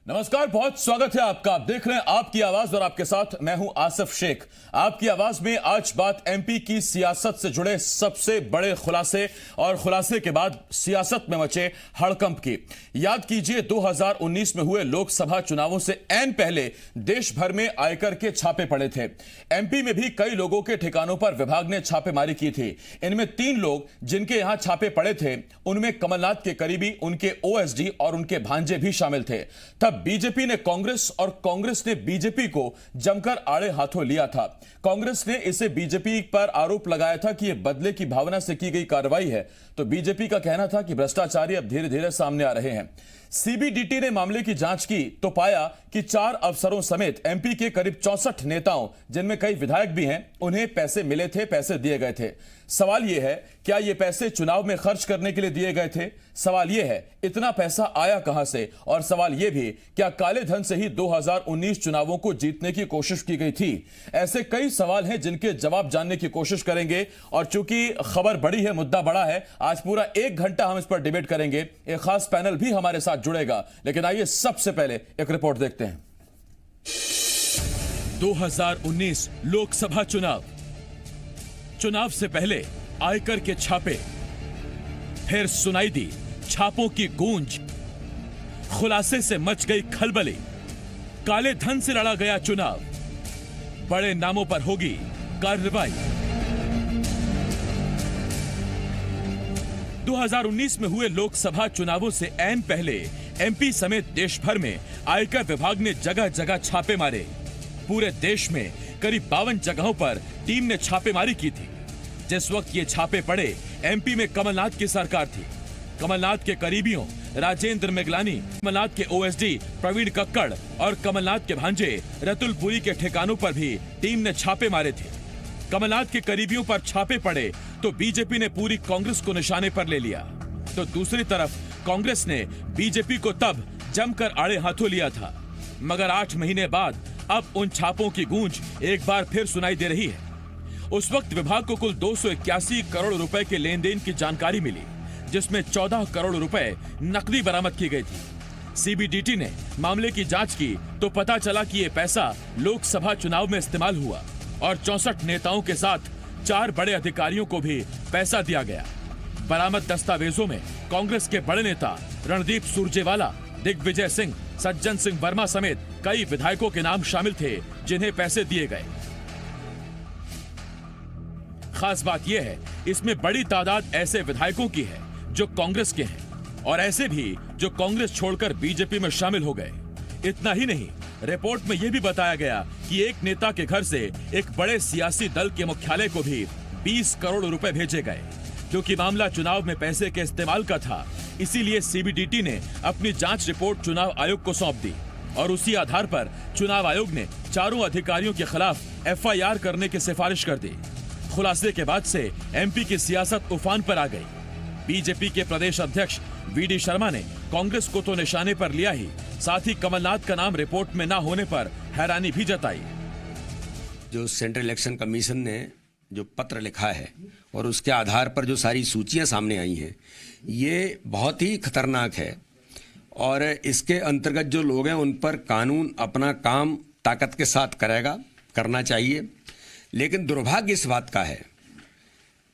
नमस्कार, बहुत स्वागत है आपका। आप देख रहे हैं आपकी आवाज और आपके साथ मैं हूं आसिफ शेख। आपकी आवाज में आज बात एमपी की सियासत से जुड़े सबसे बड़े खुलासे और खुलासे के बाद सियासत में मचे हड़कंप की। याद कीजिए 2019 में हुए लोकसभा चुनावों से ऐन पहले देश भर में आयकर के छापे पड़े थे। एमपी में भी कई लोगों के ठिकानों पर विभाग ने छापेमारी की थी। इनमें 3 लोग जिनके यहां छापे पड़े थे उनमें कमलनाथ के करीबी, उनके ओएसडी और उनके भांजे भी शामिल थे। बीजेपी ने कांग्रेस और कांग्रेस ने बीजेपी को जमकर आड़े हाथों लिया था। कांग्रेस ने इसे बीजेपी पर आरोप लगाया था कि यह बदले की भावना से की गई कार्रवाई है, तो बीजेपी का कहना था कि भ्रष्टाचारी अब धीरे धीरे सामने आ रहे हैं। सीबीडीटी ने मामले की जांच की तो पाया कि 4 अफसरों समेत एमपी के करीब 64 नेताओं, जिनमें कई विधायक भी हैं, उन्हें पैसे मिले थे, पैसे दिए गए थे। सवाल यह है, क्या ये पैसे चुनाव में खर्च करने के लिए दिए गए थे? सवाल यह है, इतना पैसा आया कहां से? और सवाल यह भी, क्या काले धन से ही 2019 चुनावों को जीतने की कोशिश की गई थी? ऐसे कई सवाल हैं जिनके जवाब जानने की कोशिश करेंगे। और चूंकि खबर बड़ी है, मुद्दा बड़ा है, आज पूरा 1 घंटा हम इस पर डिबेट करेंगे। एक खास पैनल भी हमारे साथ जुड़ेगा, लेकिन आइए सबसे पहले एक रिपोर्ट देखते हैं। 2019 लोकसभा चुनाव से पहले आयकर के छापे, फिर सुनाई दी छापों की गूंज, खुलासे से मच गई खलबली। काले धन से लड़ा गया चुनाव, बड़े नामों पर होगी कार्रवाई। 2019 में हुए लोकसभा चुनावों से ऐन पहले एमपी समेत देश भर में आयकर विभाग ने जगह जगह छापे मारे। पूरे देश में करीब 52 जगहों पर टीम ने छापेमारी की थी। जिस वक्त ये छापे पड़े, एमपी में कमलनाथ की सरकार थी। कमलनाथ के करीबियों राजेंद्र मेगलानी, कमलनाथ के ओएसडी प्रवीण कक्कड़ और कमलनाथ के भांजे रतुल पुरी के ठिकानों पर भी टीम ने छापे मारे थे। कमलनाथ के करीबियों पर छापे पड़े तो बीजेपी ने पूरी कांग्रेस को निशाने पर ले लिया, तो दूसरी तरफ कांग्रेस ने बीजेपी को तब जमकर आड़े हाथों लिया था। मगर 8 महीने बाद अब उन छापों की गूंज एक बार फिर सुनाई दे रही है। उस वक्त विभाग को कुल 281 करोड़ रुपए के लेन देन की जानकारी मिली, जिसमें 14 करोड़ रुपए नकदी बरामद की गई थी। सीबीडीटी ने मामले की जांच की तो पता चला कि यह पैसा लोकसभा चुनाव में इस्तेमाल हुआ और 64 नेताओं के साथ 4 बड़े अधिकारियों को भी पैसा दिया गया। बरामद दस्तावेजों में कांग्रेस के बड़े नेता रणदीप सुरजेवाला, दिग्विजय सिंह, सज्जन सिंह वर्मा समेत कई विधायकों के नाम शामिल थे जिन्हें पैसे दिए गए। खास बात यह है, इसमें बड़ी तादाद ऐसे विधायकों की है जो कांग्रेस के हैं और ऐसे भी जो कांग्रेस छोड़कर बीजेपी में शामिल हो गए। इतना ही नहीं, रिपोर्ट में यह भी बताया गया कि एक नेता के घर से एक बड़े सियासी दल के मुख्यालय को भी 20 करोड़ रुपए भेजे गए। क्योंकि मामला चुनाव में पैसे के इस्तेमाल का था, इसीलिए सीबीडीटी ने अपनी जांच रिपोर्ट चुनाव आयोग को सौंप दी और उसी आधार पर चुनाव आयोग ने 4 अधिकारियों के खिलाफ एफआईआर करने की सिफारिश कर दी। खुलासे के बाद से एमपी की सियासत उफान पर आ गई। बीजेपी के प्रदेश अध्यक्ष वीडी शर्मा ने कांग्रेस को तो निशाने पर लिया ही, साथ ही कमलनाथ का नाम रिपोर्ट में न होने पर हैरानी भी जताई। जो सेंट्रल इलेक्शन कमीशन ने जो पत्र लिखा है और उसके आधार पर जो सारी सूचियां सामने आई हैं, ये बहुत ही खतरनाक है और इसके अंतर्गत जो लोग हैं उन पर कानून अपना काम ताकत के साथ करना चाहिए। लेकिन दुर्भाग्य इस बात का है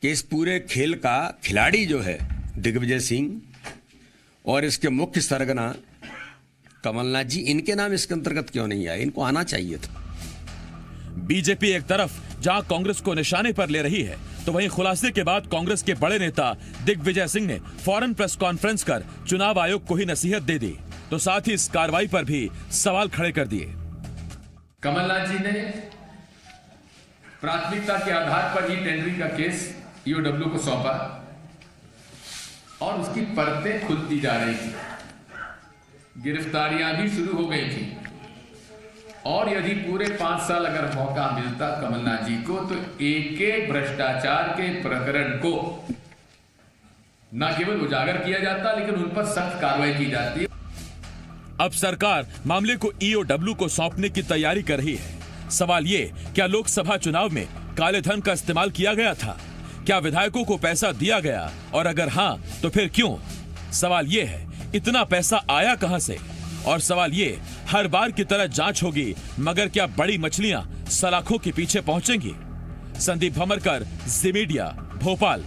कि इस पूरे खेल का खिलाड़ी जो है दिग्विजय सिंह और इसके मुख्य सरगना कमलनाथ जी, इनके नाम इसके अंतर्गत क्यों नहीं आए? इनको आना चाहिए था। बीजेपी एक तरफ जहां कांग्रेस को निशाने पर ले रही है, तो वहीं खुलासे के बाद कांग्रेस के बड़े नेता दिग्विजय सिंह ने फौरन प्रेस कॉन्फ्रेंस कर चुनाव आयोग को ही नसीहत दे दी, तो साथ ही इस कार्रवाई पर भी सवाल खड़े कर दिए। कमलनाथ जी ने प्राथमिकता के आधार पर ही टेंडरिंग का केस ईओडब्ल्यू को सौंपा और उसकी परतें खुलती जा रही थी, गिरफ्तारियां भी शुरू हो गई थी। और यदि पूरे 5 साल अगर मौका मिलता कमलनाथ जी को, तो एक एक भ्रष्टाचार के प्रकरण को न केवल उजागर किया जाता, लेकिन उन पर सख्त कार्रवाई की जाती। अब सरकार मामले को ईओडब्ल्यू को सौंपने की तैयारी कर रही है। सवाल ये, क्या लोकसभा चुनाव में काले धन का इस्तेमाल किया गया था? क्या विधायकों को पैसा दिया गया, और अगर हां तो फिर क्यों? सवाल ये है, इतना पैसा आया कहां से और सवाल ये, हर बार की तरह जांच होगी, मगर क्या बड़ी मछलियां सलाखों के पीछे पहुंचेंगी? संदीप भमरकर, जी मीडिया, भोपाल।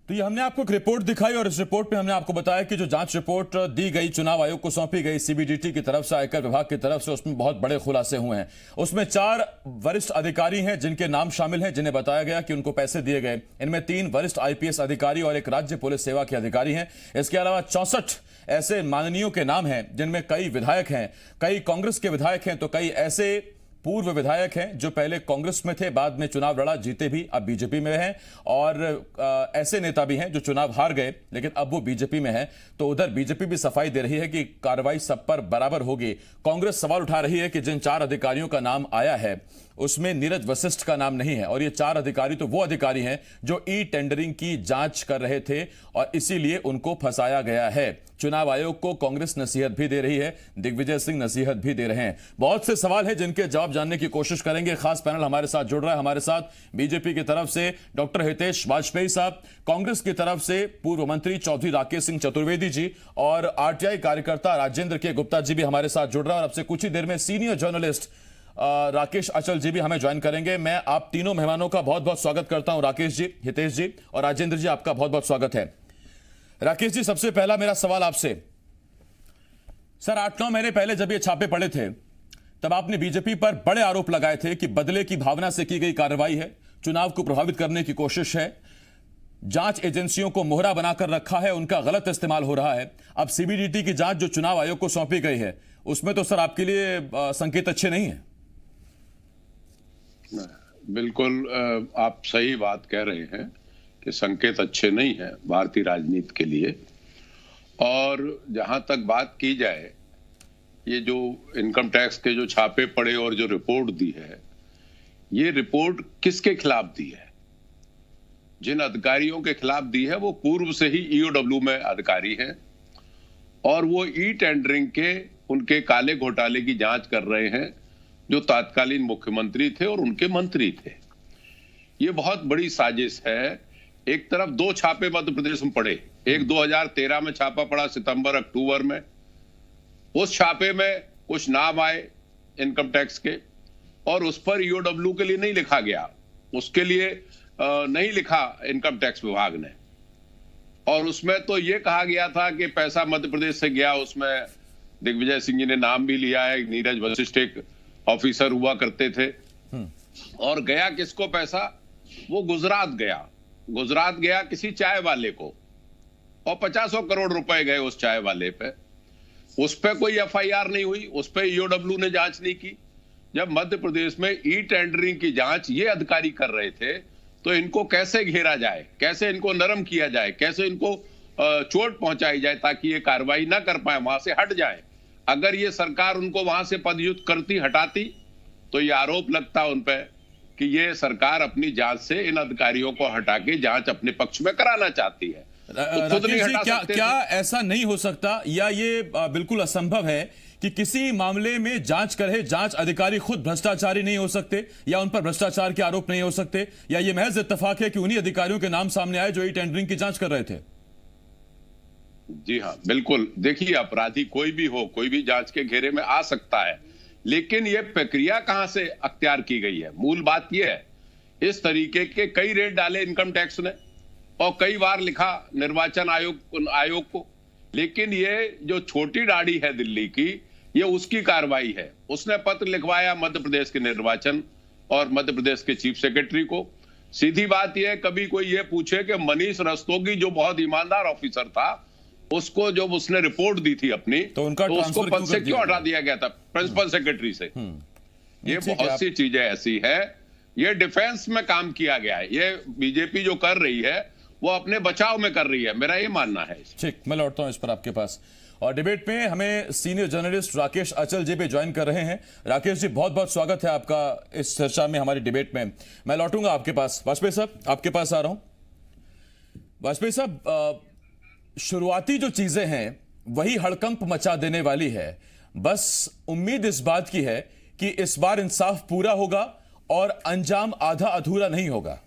तो ये हमने आपको एक रिपोर्ट दिखाई और इस रिपोर्ट में हमने आपको बताया कि जो जांच रिपोर्ट दी गई, चुनाव आयोग को सौंपी गई सीबीडीटी की तरफ से, आयकर विभाग की तरफ से, उसमें बहुत बड़े खुलासे हुए हैं। उसमें 4 वरिष्ठ अधिकारी हैं जिनके नाम शामिल हैं, जिन्हें बताया गया कि उनको पैसे दिए गए। इनमें 3 वरिष्ठ आईपीएस अधिकारी और एक राज्य पुलिस सेवा के अधिकारी हैं। इसके अलावा 64 ऐसे माननीयों के नाम हैं जिनमें कई विधायक हैं, कई कांग्रेस के विधायक हैं, तो कई ऐसे पूर्व विधायक हैं जो पहले कांग्रेस में थे, बाद में चुनाव लड़ा, जीते भी, अब बीजेपी में हैं, और ऐसे नेता भी हैं जो चुनाव हार गए लेकिन अब वो बीजेपी में हैं। तो उधर बीजेपी भी सफाई दे रही है कि कार्रवाई सब पर बराबर होगी। कांग्रेस सवाल उठा रही है कि जिन 4 अधिकारियों का नाम आया है उसमें नीरज वशिष्ठ का नाम नहीं है, और ये 4 अधिकारी तो वो अधिकारी हैं जो ई टेंडरिंग की जांच कर रहे थे और इसीलिए उनको फंसाया गया है। चुनाव आयोग को कांग्रेस नसीहत भी दे रही है, दिग्विजय सिंह नसीहत भी दे रहे हैं। बहुत से सवाल हैं जिनके जवाब जानने की कोशिश करेंगे। खास पैनल हमारे साथ जुड़ रहा है। हमारे साथ बीजेपी की तरफ से डॉक्टर हितेश वाजपेयी साहब, कांग्रेस की तरफ से पूर्व मंत्री चौधरी राकेश सिंह चतुर्वेदी जी, और आरटीआई कार्यकर्ता राजेंद्र के गुप्ता जी भी हमारे साथ जुड़ रहा है। और अब से कुछ ही देर में सीनियर जर्नलिस्ट राकेश अचल जी भी हमें ज्वाइन करेंगे। मैं आप तीनों मेहमानों का बहुत बहुत स्वागत करता हूं। राकेश जी, हितेश जी और राजेंद्र जी, आपका बहुत बहुत स्वागत है। राकेश जी, सबसे पहला मेरा सवाल आपसे, सर 8-9 महीने पहले जब ये छापे पड़े थे तब आपने बीजेपी पर बड़े आरोप लगाए थे कि बदले की भावना से की गई कार्रवाई है, चुनाव को प्रभावित करने की कोशिश है, जांच एजेंसियों को मोहरा बनाकर रखा है, उनका गलत इस्तेमाल हो रहा है। अब सीबीडीटी की जांच जो चुनाव आयोग को सौंपी गई है उसमें तो सर आपके लिए संकेत अच्छे नहीं है। बिल्कुल आप सही बात कह रहे हैं कि संकेत अच्छे नहीं है भारतीय राजनीति के लिए। और जहां तक बात की जाए, ये जो इनकम टैक्स के जो छापे पड़े और जो रिपोर्ट दी है, ये रिपोर्ट किसके खिलाफ दी है? जिन अधिकारियों के खिलाफ दी है वो पूर्व से ही ईओडब्ल्यू में अधिकारी हैं और वो ई टेंडरिंग के उनके काले घोटाले की जांच कर रहे हैं जो तत्कालीन मुख्यमंत्री थे और उनके मंत्री थे। ये बहुत बड़ी साजिश है। एक तरफ 2 छापे मध्य प्रदेश में पड़े, एक 2013 में छापा पड़ा सितंबर अक्टूबर में। उस छापे में कुछ नाम आए इनकम टैक्स के और उस पर ईओडब्ल्यू के लिए नहीं लिखा गया, उसके लिए नहीं लिखा इनकम टैक्स विभाग ने। और उसमें तो ये कहा गया था कि पैसा मध्य प्रदेश से गया, उसमें दिग्विजय सिंह जी ने नाम भी लिया है, नीरज वशिष्ठ एक ऑफिसर हुआ करते थे। और गया किसको पैसा? वो गुजरात गया किसी चाय वाले को, और 50 करोड़ रुपए गए उस चाय वाले पे। उस पे कोई एफआईआर नहीं हुई, उस पे ईओडब्ल्यू ने जांच नहीं की। जब मध्य प्रदेश में ई टेंडरिंग की जांच ये अधिकारी कर रहे थे तो इनको कैसे घेरा जाए, कैसे इनको नरम किया जाए, कैसे इनको चोट पहुंचाई जाए ताकि ये कार्रवाई ना कर पाए, वहां से हट जाए। अगर ये सरकार उनको वहां से पदच्युत करती, हटाती, तो ये आरोप लगता उन पे कि ये सरकार अपनी जांच से इन अधिकारियों को हटा के जांच अपने पक्ष में कराना चाहती है। तो खुद नहीं हटा सकते। क्या ऐसा नहीं हो सकता, या ये बिल्कुल असंभव है कि किसी मामले में जांच करे, जांच अधिकारी खुद भ्रष्टाचारी नहीं हो सकते, या उन पर भ्रष्टाचार के आरोप नहीं हो सकते, या ये महज इत्तेफाक है कि उन्हीं अधिकारियों के नाम सामने आए जो ई टेंडरिंग की जांच कर रहे थे? जी हाँ, बिल्कुल। देखिए, अपराधी कोई भी हो, कोई भी जांच के घेरे में आ सकता है, लेकिन ये प्रक्रिया कहां से अख्तियार की गई है? मूल बात यह है, इस तरीके के कई रेड डाले इनकम टैक्स ने और कई बार लिखा निर्वाचन आयोग को, लेकिन ये जो छोटी दाढ़ी है दिल्ली की, ये उसकी कार्रवाई है। उसने पत्र लिखवाया मध्य प्रदेश के निर्वाचन और मध्य प्रदेश के चीफ सेक्रेटरी को। सीधी बात यह, कभी कोई ये पूछे कि मनीष रस्तोगी जो बहुत ईमानदार ऑफिसर था, उसको जब उसने रिपोर्ट दी थी अपनी, तो उसको पद से क्यों हटा दिया गया था, प्रिंसिपल सेक्रेटरी से? ये बहुत सी चीजें ऐसी है। ये डिफेंस में काम किया गया है। ये बीजेपी जो कर रही है वो अपने बचाव में कर रही है, मेरा ये मानना है। ठीक, मैं लौटता हूं इस पर आपके पास। और डिबेट में हमें सीनियर जर्नलिस्ट राकेश अचल जी भी ज्वाइन कर रहे हैं। राकेश जी, बहुत बहुत स्वागत है आपका इस चर्चा में, हमारी डिबेट में। मैं लौटूंगा आपके पास। वाजपेयी साहब, आपके पास आ रहा हूं। वाजपेयी साहब, शुरुआती जो चीजें हैं वही हड़कंप मचा देने वाली है। बस उम्मीद इस बात की है कि इस बार इंसाफ पूरा होगा और अंजाम आधा अधूरा नहीं होगा।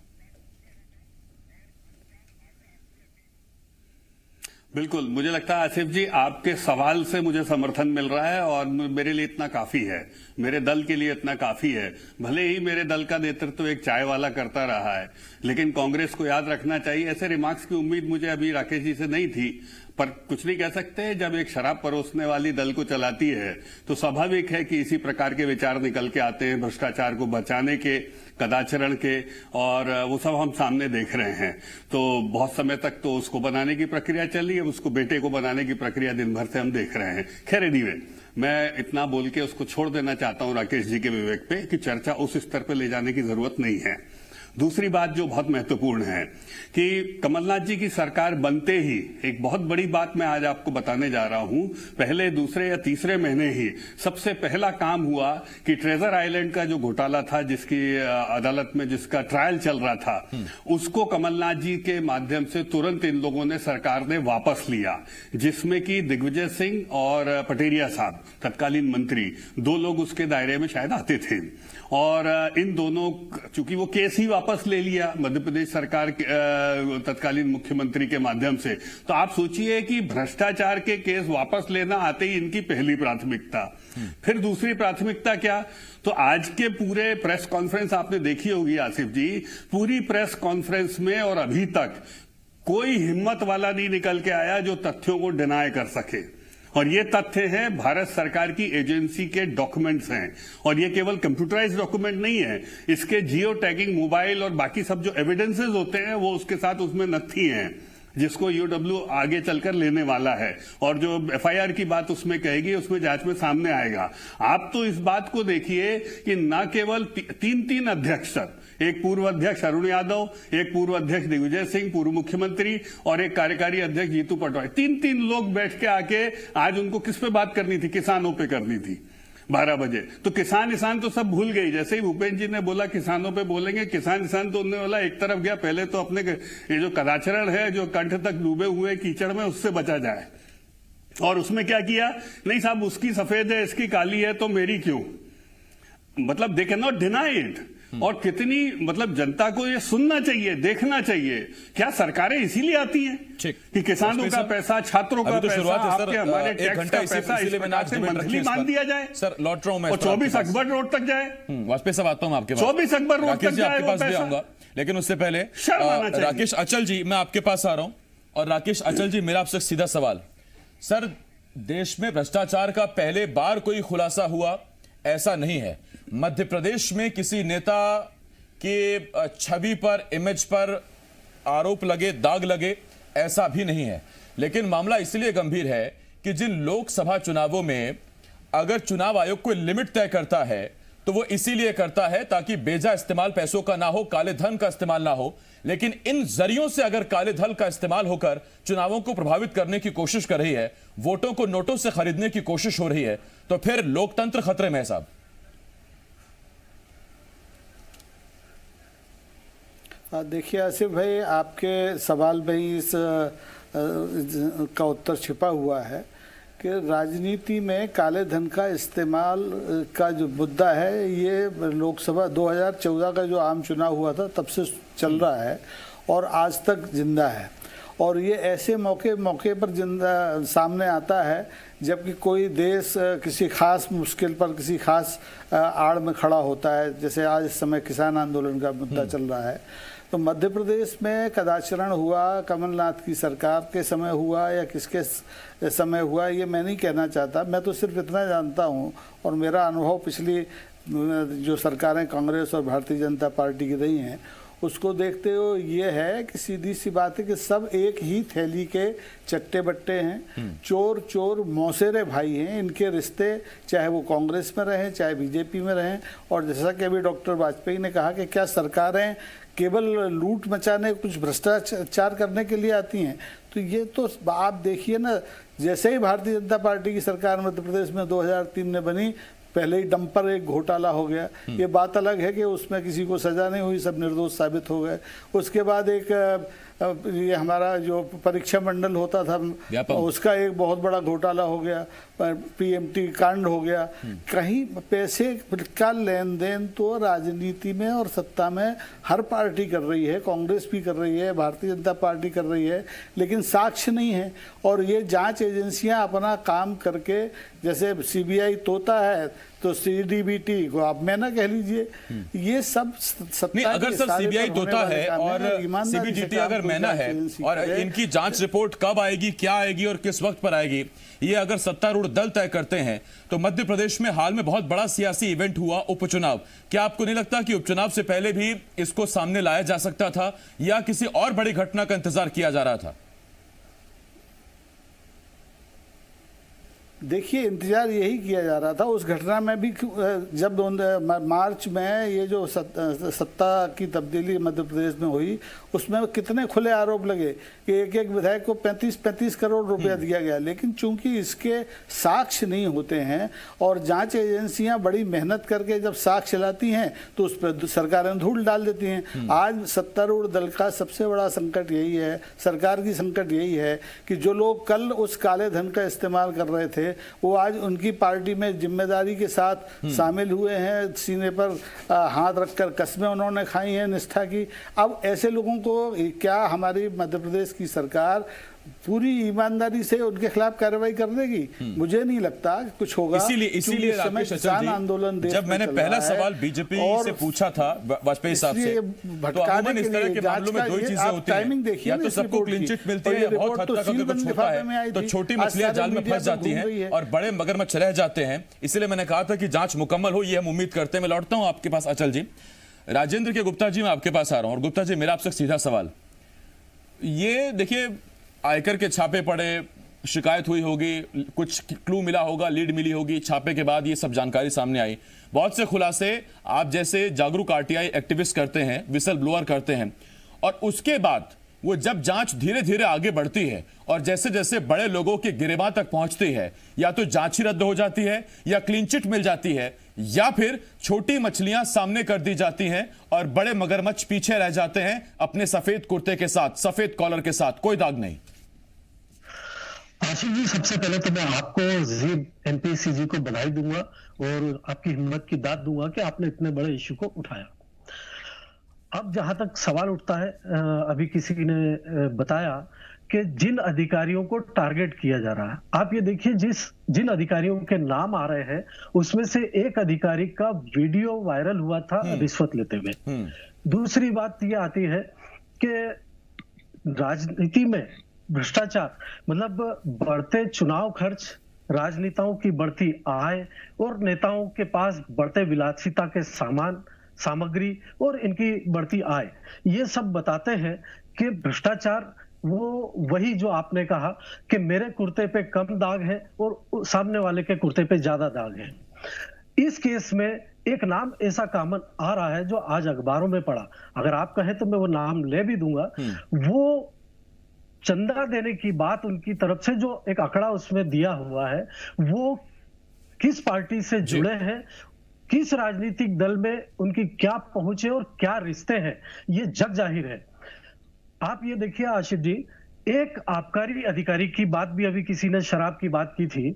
बिल्कुल, मुझे लगता है आसिफ जी आपके सवाल से मुझे समर्थन मिल रहा है और मेरे लिए इतना काफी है, मेरे दल के लिए इतना काफी है। भले ही मेरे दल का नेतृत्व एक चाय वाला करता रहा है, लेकिन कांग्रेस को याद रखना चाहिए, ऐसे रिमार्क्स की उम्मीद मुझे अभी राकेश जी से नहीं थी, पर कुछ नहीं कह सकते। जब एक शराब परोसने वाली दल को चलाती है तो स्वाभाविक है कि इसी प्रकार के विचार निकल के आते हैं, भ्रष्टाचार को बचाने के, कदाचरण के, और वो सब हम सामने देख रहे हैं। तो बहुत समय तक तो उसको बनाने की प्रक्रिया चली है, उसको बेटे को बनाने की प्रक्रिया दिन भर से हम देख रहे हैं। खैर एनीवे, मैं इतना बोल के उसको छोड़ देना चाहता हूं राकेश जी के विवेक पे कि चर्चा उस स्तर पे ले जाने की जरूरत नहीं है। दूसरी बात जो बहुत महत्वपूर्ण है कि कमलनाथ जी की सरकार बनते ही एक बहुत बड़ी बात मैं आज आपको बताने जा रहा हूं। पहले दूसरे या तीसरे महीने ही सबसे पहला काम हुआ कि ट्रेजर आइलैंड का जो घोटाला था, जिसकी अदालत में जिसका ट्रायल चल रहा था, उसको कमलनाथ जी के माध्यम से तुरंत इन लोगों ने, सरकार ने वापस लिया, जिसमें कि दिग्विजय सिंह और पटेरिया साहब तत्कालीन मंत्री, दो लोग उसके दायरे में शायद आते थे, और इन दोनों चूंकि वो केस ही वापस ले लिया मध्य प्रदेश सरकार के तत्कालीन मुख्यमंत्री के माध्यम से, तो आप सोचिए कि भ्रष्टाचार के केस वापस लेना आते ही इनकी पहली प्राथमिकता। फिर दूसरी प्राथमिकता क्या, तो आज के पूरे प्रेस कॉन्फ्रेंस आपने देखी होगी आसिफ जी, पूरी प्रेस कॉन्फ्रेंस में और अभी तक कोई हिम्मत वाला नहीं निकल के आया जो तथ्यों को डिनाय कर सके। और ये तथ्य हैं भारत सरकार की एजेंसी के डॉक्यूमेंट्स हैं, और ये केवल कंप्यूटराइज्ड डॉक्यूमेंट नहीं है, इसके जियो टैगिंग, मोबाइल और बाकी सब जो एविडेंसेस होते हैं वो उसके साथ उसमें नथी हैं, जिसको यूडब्ल्यू आगे चलकर लेने वाला है, और जो एफआईआर की बात उसमें कहेगी उसमें जांच में सामने आएगा। आप तो इस बात को देखिए कि न केवल तीन अध्यक्ष, एक पूर्व अध्यक्ष अरुण यादव, एक पूर्व अध्यक्ष दिग्विजय सिंह पूर्व मुख्यमंत्री, और एक कार्यकारी अध्यक्ष जीतू पटवारी, तीन लोग बैठ के आके आज उनको किस पे बात करनी थी, किसानों पे करनी थी 12 बजे। तो किसान तो सब भूल गई, जैसे ही भूपेंद्र जी ने बोला किसानों पे बोलेंगे, किसान तो उन्होंने बोला एक तरफ गया, पहले तो अपने ये जो कदाचरण है, जो कंठ तक डूबे हुए कीचड़ में, उससे बचा जाए। और उसमें क्या किया, नहीं साहब उसकी सफेद है, इसकी काली है, तो मेरी क्यों, मतलब they can not deny it. और कितनी, मतलब जनता को ये सुनना चाहिए, देखना चाहिए। क्या सरकारें इसीलिए आती हैं कि किसानों का पैसा, छात्रों का पैसा, आपके हमारे टैक्स का पैसा इस प्रकार से मंथली मान दिया जाए। सर लौट रहा हूं मैं, और 24 अकबर रोड तक जाए, वाजपेयी साहब आता हूं आपके पास, 24 अकबर रोड तक जाए आपके पास भी आऊंगा, लेकिन उससे पहले राकेश अचल जी, मैं आपके पास आ रहा हूं। और राकेश अचल जी, मेरा आपसे सीधा सवाल, सर देश में भ्रष्टाचार का पहले बार कोई खुलासा हुआ ऐसा नहीं है। मध्य प्रदेश में किसी नेता के छवि पर, इमेज पर आरोप लगे, दाग लगे, ऐसा भी नहीं है। लेकिन मामला इसलिए गंभीर है कि जिन लोकसभा चुनावों में अगर चुनाव आयोग कोई लिमिट तय करता है तो वो इसीलिए करता है ताकि बेजा इस्तेमाल पैसों का ना हो, काले धन का इस्तेमाल ना हो। लेकिन इन जरियों से अगर काले धन का इस्तेमाल होकर चुनावों को प्रभावित करने की कोशिश कर रही है, वोटों को नोटों से खरीदने की कोशिश हो रही है, तो फिर लोकतंत्र खतरे में है साहब। देखिए आसिफ भाई, आपके सवाल में ही इस का उत्तर छिपा हुआ है कि राजनीति में काले धन का इस्तेमाल का जो मुद्दा है, ये लोकसभा 2014 का जो आम चुनाव हुआ था तब से चल रहा है और आज तक जिंदा है। और ये ऐसे मौके पर जिंदा सामने आता है जबकि कोई देश किसी खास मुश्किल पर, किसी खास आड़ में खड़ा होता है, जैसे आज इस समय किसान आंदोलन का मुद्दा चल रहा है। तो मध्य प्रदेश में कदाचरण हुआ, कमलनाथ की सरकार के समय हुआ या किसके समय हुआ, ये मैं नहीं कहना चाहता। मैं तो सिर्फ इतना जानता हूँ, और मेरा अनुभव पिछली जो सरकारें कांग्रेस और भारतीय जनता पार्टी की रही हैं उसको देखते हुए ये है कि सीधी सी बात है कि सब एक ही थैली के चट्टे बट्टे हैं, चोर चोर मौसेरे भाई हैं। इनके रिश्ते चाहे वो कांग्रेस में रहें चाहे बीजेपी में रहें। और जैसा कि अभी डॉक्टर वाजपेयी ने कहा कि क्या सरकारें केवल लूट मचाने, कुछ भ्रष्टाचार करने के लिए आती हैं, तो ये तो आप देखिए ना, जैसे ही भारतीय जनता पार्टी की सरकार मध्य प्रदेश में 2003 में बनी, पहले ही डंपर एक घोटाला हो गया। ये बात अलग है कि उसमें किसी को सजा नहीं हुई, सब निर्दोष साबित हो गए। उसके बाद एक ये हमारा जो परीक्षा मंडल होता था उसका एक बहुत बड़ा घोटाला हो गया, पीएमटी कांड हो गया। कहीं पैसे का लेन देन तो राजनीति में और सत्ता में हर पार्टी कर रही है, कांग्रेस भी कर रही है, भारतीय जनता पार्टी कर रही है, लेकिन साक्ष्य नहीं है। और ये जांच एजेंसियां अपना काम करके, जैसे सीबीआई तोता है तो सीडीबीटी को आप मैं ना कह लीजिए, ये सब नहीं, अगर सर सीबीआई तोता है और सीबीडीटी अगर मैना है, और इनकी जांच रिपोर्ट कब आएगी, क्या आएगी और किस वक्त पर आएगी, ये अगर सत्तारूढ़ दल तय करते हैं, तो मध्य प्रदेश में हाल में बहुत बड़ा सियासी इवेंट हुआ, उपचुनाव। क्या आपको नहीं लगता कि उपचुनाव से पहले भी इसको सामने लाया जा सकता था, या किसी और बड़ी घटना का इंतजार किया जा रहा था? देखिए, इंतजार यही किया जा रहा था। उस घटना में भी जब मार्च में ये जो सत्ता की तब्दीली मध्य प्रदेश में हुई, उसमें कितने खुले आरोप लगे कि एक एक विधायक को 35-35 करोड़ रुपया दिया गया। लेकिन चूंकि इसके साक्ष्य नहीं होते हैं और जांच एजेंसियां बड़ी मेहनत करके जब साक्ष्य लाती हैं तो उस पर सरकारें धूल डाल देती हैं। आज सत्तारूढ़ दल का सबसे बड़ा संकट यही है, सरकार की संकट यही है कि जो लोग कल उस काले धन का इस्तेमाल कर रहे थे, वो आज उनकी पार्टी में जिम्मेदारी के साथ शामिल हुए हैं, सीने पर हाथ रखकर कस्में उन्होंने खाई हैं निष्ठा की। अब ऐसे लोगों को क्या हमारी मध्य प्रदेश की सरकार पूरी ईमानदारी से उनके खिलाफ कार्रवाई कर देगी? मुझे नहीं लगता कुछ होगा। इसीलिए राकेश अचल जी, आंदोलन जब मैंने पहला सवाल बीजेपी से पूछा था वाजपेयी साहब से, तो अमूमन इस तरह के मामलों में दो ही चीजें होती हैं, या तो सबको क्लीन चिट मिलती है, या बहुत हद तक अगर कुछ होता है तो छोटी मछलियां जाल में फंस जाती हैं और बड़े मगरमच्छ रह जाते हैं। इसलिए मैंने कहा था कि जांच मुकम्मल हो, ये हम उम्मीद करते हैं। मैं लौटता हूं आपके पास अचल जी। राजेंद्र के गुप्ता जी, मैं आपके पास आ रहा हूं। और गुप्ता जी, मेरा आपसे सीधा सवाल ये देखिए, आयकर के छापे पड़े, शिकायत हुई होगी, कुछ क्लू मिला होगा, लीड मिली होगी, छापे के बाद ये सब जानकारी सामने आई, बहुत से खुलासे आप जैसे जागरूक आरटीआई एक्टिविस्ट करते हैं, विसल ब्लोअर करते हैं, और उसके बाद वो जब जांच धीरे धीरे आगे बढ़ती है और जैसे जैसे बड़े लोगों के गिरेबां तक पहुंचती है, या तो जांच ही रद्द हो जाती है, या क्लीन चिट मिल जाती है, या फिर छोटी मछलियां सामने कर दी जाती हैं और बड़े मगरमच्छ पीछे रह जाते हैं अपने सफेद कुर्ते के साथ, सफेद कॉलर के साथ, कोई दाग नहीं। आशीष जी, सबसे पहले तो मैं आपको एमपीसीजी को बधाई दूंगा और आपकी हिम्मत की दाद दूंगा कि आपने इतने बड़े इश्यू को उठाया। अब जहां तक सवाल उठता है, अभी किसी ने बताया कि जिन अधिकारियों को टारगेट किया जा रहा है, आप ये देखिए जिन अधिकारियों के नाम आ रहे हैं उसमें से एक अधिकारी का वीडियो वायरल हुआ था रिश्वत लेते हुए। दूसरी बात ये आती है कि राजनीति में भ्रष्टाचार, मतलब बढ़ते चुनाव खर्च, राजनेताओं की बढ़ती आय और नेताओं के पास बढ़ते विलासिता के सामग्री और इनकी बढ़ती आय, ये सब बताते हैं कि भ्रष्टाचार वो वही जो आपने कहा कि मेरे कुर्ते पे कम दाग है और सामने वाले के कुर्ते पे ज्यादा दाग है। इस केस में एक नाम ऐसा कॉमन आ रहा है जो आज अखबारों में पड़ा, अगर आप कहें तो मैं वो नाम ले भी दूंगा। वो चंदा देने की बात उनकी तरफ से जो एक आंकड़ा उसमें दिया हुआ है, वो किस पार्टी से जुड़े हैं, किस राजनीतिक दल में उनकी क्या पहुंच है और क्या रिश्ते हैं, ये जग जाहिर है। आप ये देखिए आशिफ जी, एक आबकारी अधिकारी की बात भी अभी किसी ने शराब की बात की थी।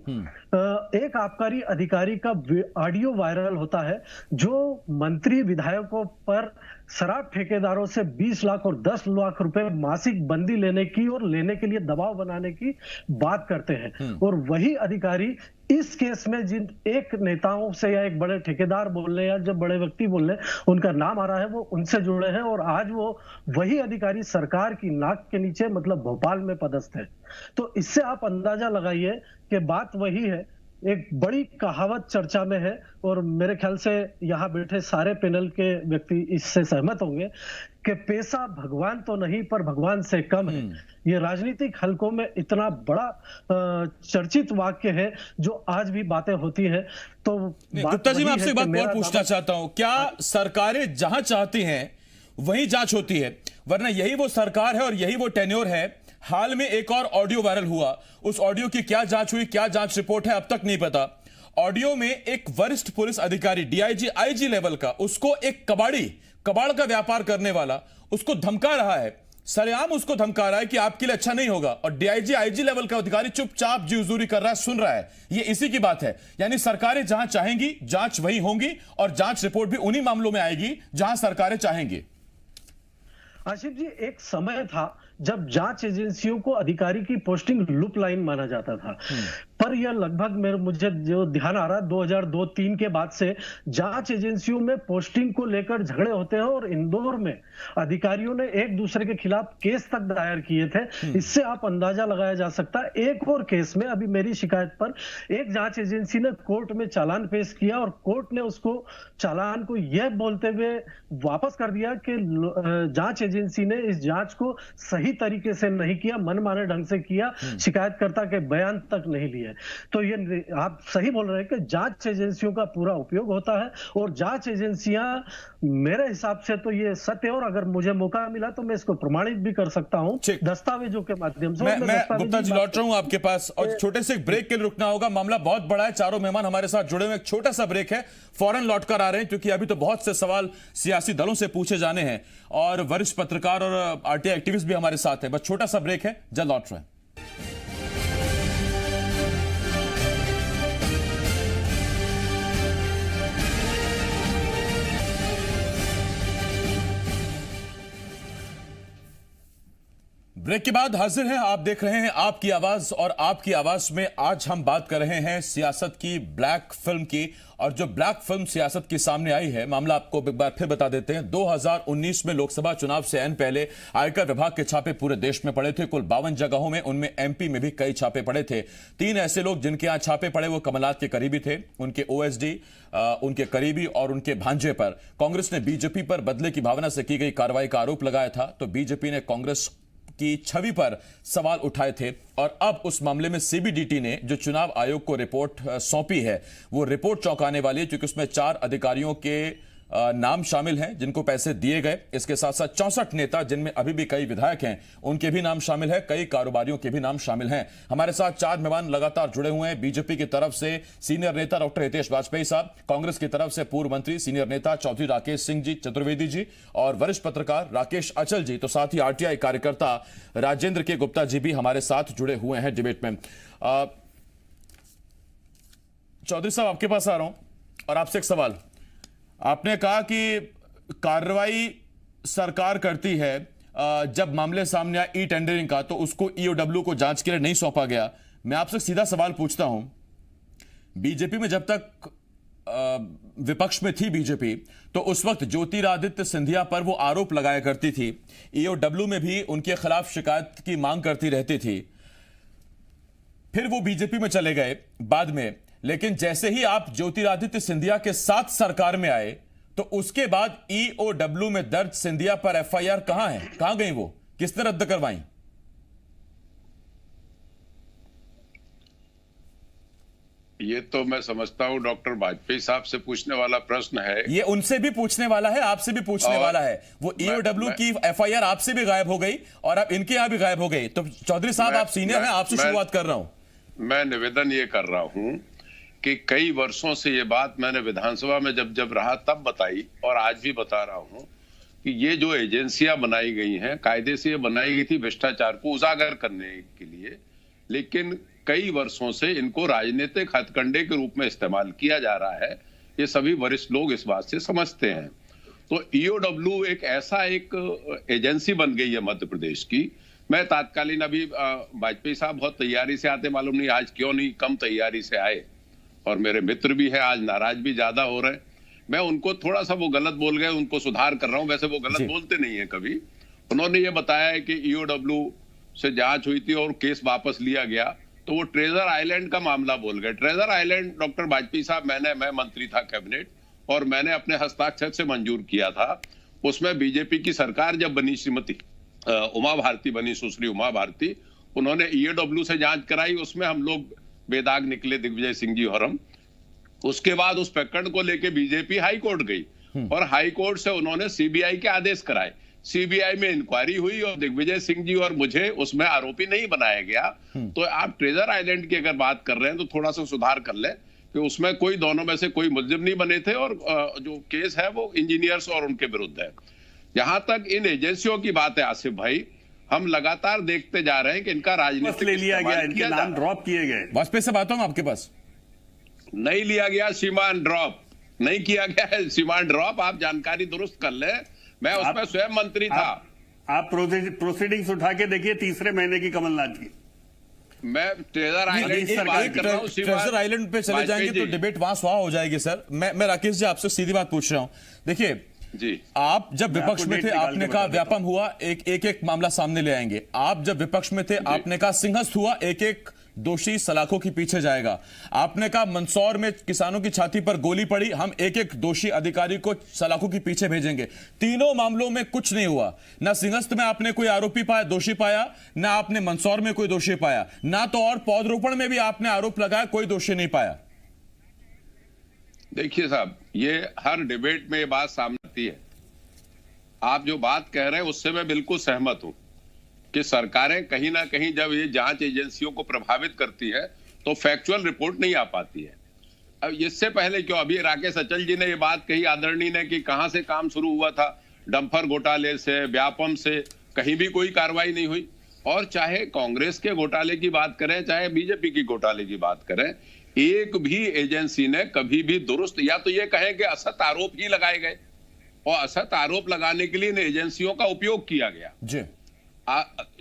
एक आबकारी अधिकारी का ऑडियो वायरल होता है जो मंत्री विधायकों पर शराब ठेकेदारों से 20 लाख और 10 लाख रुपए मासिक बंदी लेने की और लेने के लिए दबाव बनाने की बात करते हैं। और वही अधिकारी इस केस में जिन एक नेताओं से या एक बड़े ठेकेदार बोल रहे या जब बड़े व्यक्ति बोल रहे उनका नाम आ रहा है, वो उनसे जुड़े हैं और आज वो वही अधिकारी सरकार की नाक के नीचे मतलब भोपाल में पदस्थ है। तो इससे आप अंदाजा लगाइए कि बात वही है। एक बड़ी कहावत चर्चा में है और मेरे ख्याल से यहाँ बैठे सारे पैनल के व्यक्ति इससे सहमत होंगे कि पैसा भगवान तो नहीं पर भगवान से कम है। ये राजनीतिक हलकों में इतना बड़ा चर्चित वाक्य है जो आज भी बातें होती है। तो गुप्ता जी, मैं आपसे एक बात और पूछना चाहता हूं, क्या सरकारें जहां चाहती हैं वहीं जांच होती है? वरना यही वो सरकार है और यही वो टेन्योर है। हाल में एक और ऑडियो वायरल हुआ, उस ऑडियो की क्या जांच हुई, क्या जांच रिपोर्ट है, अब तक नहीं पता। ऑडियो में एक वरिष्ठ पुलिस अधिकारी, डीआईजी, आईजी लेवल का, उसको एक कबाड़ का व्यापार करने वाला उसको धमका रहा है सरेआम उसको धमका रहा है कि आपके लिए अच्छा नहीं होगा, और डीआईजी आईजी लेवल का अधिकारी चुपचाप जी हुजूरी कर रहा है, सुन रहा है। ये इसी की बात है। यानी सरकारें जहां चाहेंगी जांच वही होंगी, और जांच रिपोर्ट भी उन्हीं मामलों में आएगी जहां सरकारें चाहेंगी। आसिफ जी, एक समय था जब जांच एजेंसियों को अधिकारी की पोस्टिंग लूप लाइन माना जाता था, पर यह लगभग मुझे जो ध्यान आ रहा है 2002-03 के बाद से जांच एजेंसियों में पोस्टिंग को लेकर झगड़े होते हैं, और इंदौर में अधिकारियों ने एक दूसरे के खिलाफ केस तक दायर किए थे। इससे आप अंदाजा लगाया जा सकता है। एक और केस में अभी मेरी शिकायत पर एक जांच एजेंसी ने कोर्ट में चालान पेश किया, और कोर्ट ने उसको चालान को यह बोलते हुए वापस कर दिया कि जांच एजेंसी ने इस जांच को सही तरीके से नहीं किया, मनमाने ढंग से किया, शिकायतकर्ता के बयान तक नहीं लिए। तो ये आप सही बोल रहे हैं कि जांच एजेंसियों का पूरा उपयोग होता है, और जांच एजेंसियां मेरे हिसाब से तो ये सत्य है, और अगर मुझे मौका मिला तो मैं इसको प्रमाणित भी कर सकता हूं दस्तावेजों के माध्यम से। मैं गुप्ता जी लौट रहा हूं आपके पास, और छोटे से एक ब्रेक के लिए रुकना होगा। मामला बहुत बड़ा है, चारों मेहमान हमारे साथ जुड़े हुए। एक छोटा सा ब्रेक है, फौरन लौटकर आ रहे हैं, क्योंकि अभी तो बहुत से सवाल सियासी दलों से पूछे जाने हैं, और वरिष्ठ पत्रकार और आरटीआई एक्टिविस्ट भी हमारे साथ है। बस छोटा सा ब्रेक है, जल्द लौट रहे हैं। ब्रेक के बाद हाजिर हैं। आप देख रहे हैं आपकी आवाज, और आपकी आवाज में आज हम बात कर रहे हैं सियासत की, ब्लैक फिल्म की। और जो ब्लैक फिल्म सियासत की सामने आई है, मामला आपको एक बार फिर बता देते हैं। 2019 में लोकसभा चुनाव से ऐन पहले आयकर विभाग के छापे पूरे देश में पड़े थे, कुल 52 जगहों में, उनमें एमपी में भी कई छापे पड़े थे। 3 ऐसे लोग जिनके यहां छापे पड़े वो कमलनाथ के करीबी थे, उनके ओएसडी, उनके करीबी और उनके भांजे पर कांग्रेस ने बीजेपी पर बदले की भावना से की गई कार्रवाई का आरोप लगाया था। तो बीजेपी ने कांग्रेस की छवि पर सवाल उठाए थे, और अब उस मामले में सीबीडीटी ने जो चुनाव आयोग को रिपोर्ट सौंपी है, वो रिपोर्ट चौंकाने वाली है, क्योंकि उसमें 4 अधिकारियों के नाम शामिल हैं जिनको पैसे दिए गए। इसके साथ साथ 64 नेता, जिनमें अभी भी कई विधायक हैं, उनके भी नाम शामिल है, कई कारोबारियों के भी नाम शामिल हैं। हमारे साथ 4 मेहमान लगातार जुड़े हुए हैं। बीजेपी की तरफ से सीनियर नेता डॉक्टर हितेश वाजपेयी साहब, कांग्रेस की तरफ से पूर्व मंत्री सीनियर नेता चौधरी राकेश सिंह जी चतुर्वेदी जी, और वरिष्ठ पत्रकार राकेश अचल जी। तो साथ ही आरटीआई कार्यकर्ता राजेंद्र के गुप्ता जी भी हमारे साथ जुड़े हुए हैं डिबेट में। चौधरी साहब, आपके पास आ रहा हूं, और आपसे एक सवाल। आपने कहा कि कार्रवाई सरकार करती है, जब मामले सामने आया ई टेंडरिंग का, तो उसको ईओडब्ल्यू को जांच के लिए नहीं सौंपा गया। मैं आपसे सीधा सवाल पूछता हूं, बीजेपी में जब तक विपक्ष में थी बीजेपी, तो उस वक्त ज्योतिरादित्य सिंधिया पर वो आरोप लगाया करती थी, ईओडब्ल्यू में भी उनके खिलाफ शिकायत की मांग करती रहती थी। फिर वो बीजेपी में चले गए बाद में, लेकिन जैसे ही आप ज्योतिरादित्य सिंधिया के साथ सरकार में आए, तो उसके बाद ईओडब्ल्यू में दर्ज सिंधिया पर एफआईआर कहां है, कहां गई, वो किसने रद्द करवाई? ये तो मैं समझता हूं डॉक्टर वाजपेयी साहब से पूछने वाला प्रश्न है। ये उनसे भी पूछने वाला है, आपसे भी पूछने वाला है। वो ईओडब्ल्यू की एफआईआर आपसे भी गायब हो गई, और अब इनके यहां भी गायब हो गई। तो चौधरी साहब, आप सीनियर हैं, आपसे शुरुआत कर रहा हूं। मैं निवेदन ये कर रहा हूं कि कई वर्षों से ये बात मैंने विधानसभा में जब रहा तब बताई, और आज भी बता रहा हूं कि ये जो एजेंसियां बनाई गई हैं, कायदे से ये बनाई गई थी भ्रष्टाचार को उजागर करने के लिए, लेकिन कई वर्षों से इनको राजनीतिक हथकंडे के रूप में इस्तेमाल किया जा रहा है। ये सभी वरिष्ठ लोग इस बात से समझते हैं। तो ईओडब्ल्यू एक ऐसा एक एजेंसी बन गई है मध्य प्रदेश की। मैं तात्कालीन, अभी वाजपेयी साहब बहुत तैयारी से आते, मालूम नहीं आज क्यों नहीं कम तैयारी से आए, और मेरे मित्र भी हैं, आज नाराज भी ज्यादा हो रहे हैं। मैं उनको थोड़ा सा, वो गलत बोल गए, उनको सुधार कर रहा हूं। वैसे वो गलत बोलते नहीं है कभी। उन्होंने ये बताया है कि ईओडब्ल्यू से जांच हुई थी और केस वापस लिया गया, तो वो ट्रेजर आइलैंड का मामला बोल गए। ट्रेजर आइलैंड डॉक्टर वाजपेयी साहब, मैं मंत्री था कैबिनेट, और मैंने अपने हस्ताक्षर से मंजूर किया था। उसमें बीजेपी की सरकार जब बनी, श्रीमती उमा भारती बनी, सुश्री उमा भारती, उन्होंने ईओडब्ल्यू से जांच कराई। उसमें हम लोग बेदाग निकले, दिग्विजय सिंह जी और हम। उसके बाद उस प्रकरण को लेके बीजेपी हाई कोर्ट गई, और हाई कोर्ट से उन्होंने सीबीआई के आदेश कराए। सीबीआई में इंक्वायरी हुई, और दिग्विजय सिंह जी और मुझे उसमें आरोपी नहीं बनाया गया। तो आप ट्रेजर आइलैंड की अगर बात कर रहे हैं, तो थोड़ा सा सुधार कर लें कि उसमें कोई, दोनों में से कोई मुलजिम नहीं बने थे, और जो केस है वो इंजीनियर्स और उनके विरुद्ध है। जहां तक इन एजेंसियों की बात है आसिफ भाई, हम लगातार देखते जा रहे हैं कि इनका बस राजनीतिक ले लिया गया, इस्तेमाल इनके किया नाम जा- ड्रॉप किए गए। वाजपेयी साहब आता हूं आपके पास। नहीं लिया गया श्रीमान ड्रॉप, नहीं किया गया है श्रीमान ड्रॉप। आप जानकारी दुरुस्त कर ले, मैं उसमें स्वयं मंत्री था। आप प्रोसीडिंग्स उठा के देखिए तीसरे महीने की कमलनाथ की। मैं ट्रेजर आइलैंड की बात कर रहा हूं श्रीमान। ट्रेजर आइलैंड पे चले वाजपेयी जाएंगे तो जी। डिबेट वहां स्वाहा हो जाएगी सर। मैं राकेश जी आपसे सीधी बात पूछ रहा हूं। देखिए, जी आप जब मैं विपक्ष आपको में डेट थे निकाल आपने के कहा बता देता व्यापम हुआ, एक मामला सामने ले आएंगे। आप जब विपक्ष में थे आपने कहा सिंहस्थ हुआ, एक दोषी सलाखों के पीछे जाएगा। आपने कहा मंदसौर में किसानों की छाती पर गोली पड़ी, हम एक दोषी अधिकारी को सलाखों के पीछे भेजेंगे। तीनों मामलों में कुछ नहीं हुआ। ना सिंहस्थ में आपने कोई आरोपी पाया, दोषी पाया, ना आपने मंदसौर में कोई दोषी पाया, ना तो और पौधरोपण में भी आपने आरोप लगाया, कोई दोषी नहीं पाया। देखिए साहब, ये हर डिबेट में ये बात सामने आती है। आप जो बात कह रहे हैं उससे मैं बिल्कुल सहमत हूं कि सरकारें कहीं ना कहीं जब ये जांच एजेंसियों को प्रभावित करती है तो फैक्चुअल रिपोर्ट नहीं आ पाती है। अब इससे पहले क्यों, अभी राकेश अचल जी ने ये बात कही आदरणीय ने कि कहां से काम शुरू हुआ था, डंपर घोटाले से, व्यापम से, कहीं भी कोई कार्रवाई नहीं हुई। और चाहे कांग्रेस के घोटाले की बात करें, चाहे बीजेपी की घोटाले की बात करें, एक भी एजेंसी ने कभी भी दुरुस्त, या तो ये कहें कि असत आरोप ही लगाए गए, और असत आरोप लगाने के लिए इन एजेंसियों का उपयोग किया गया। जी,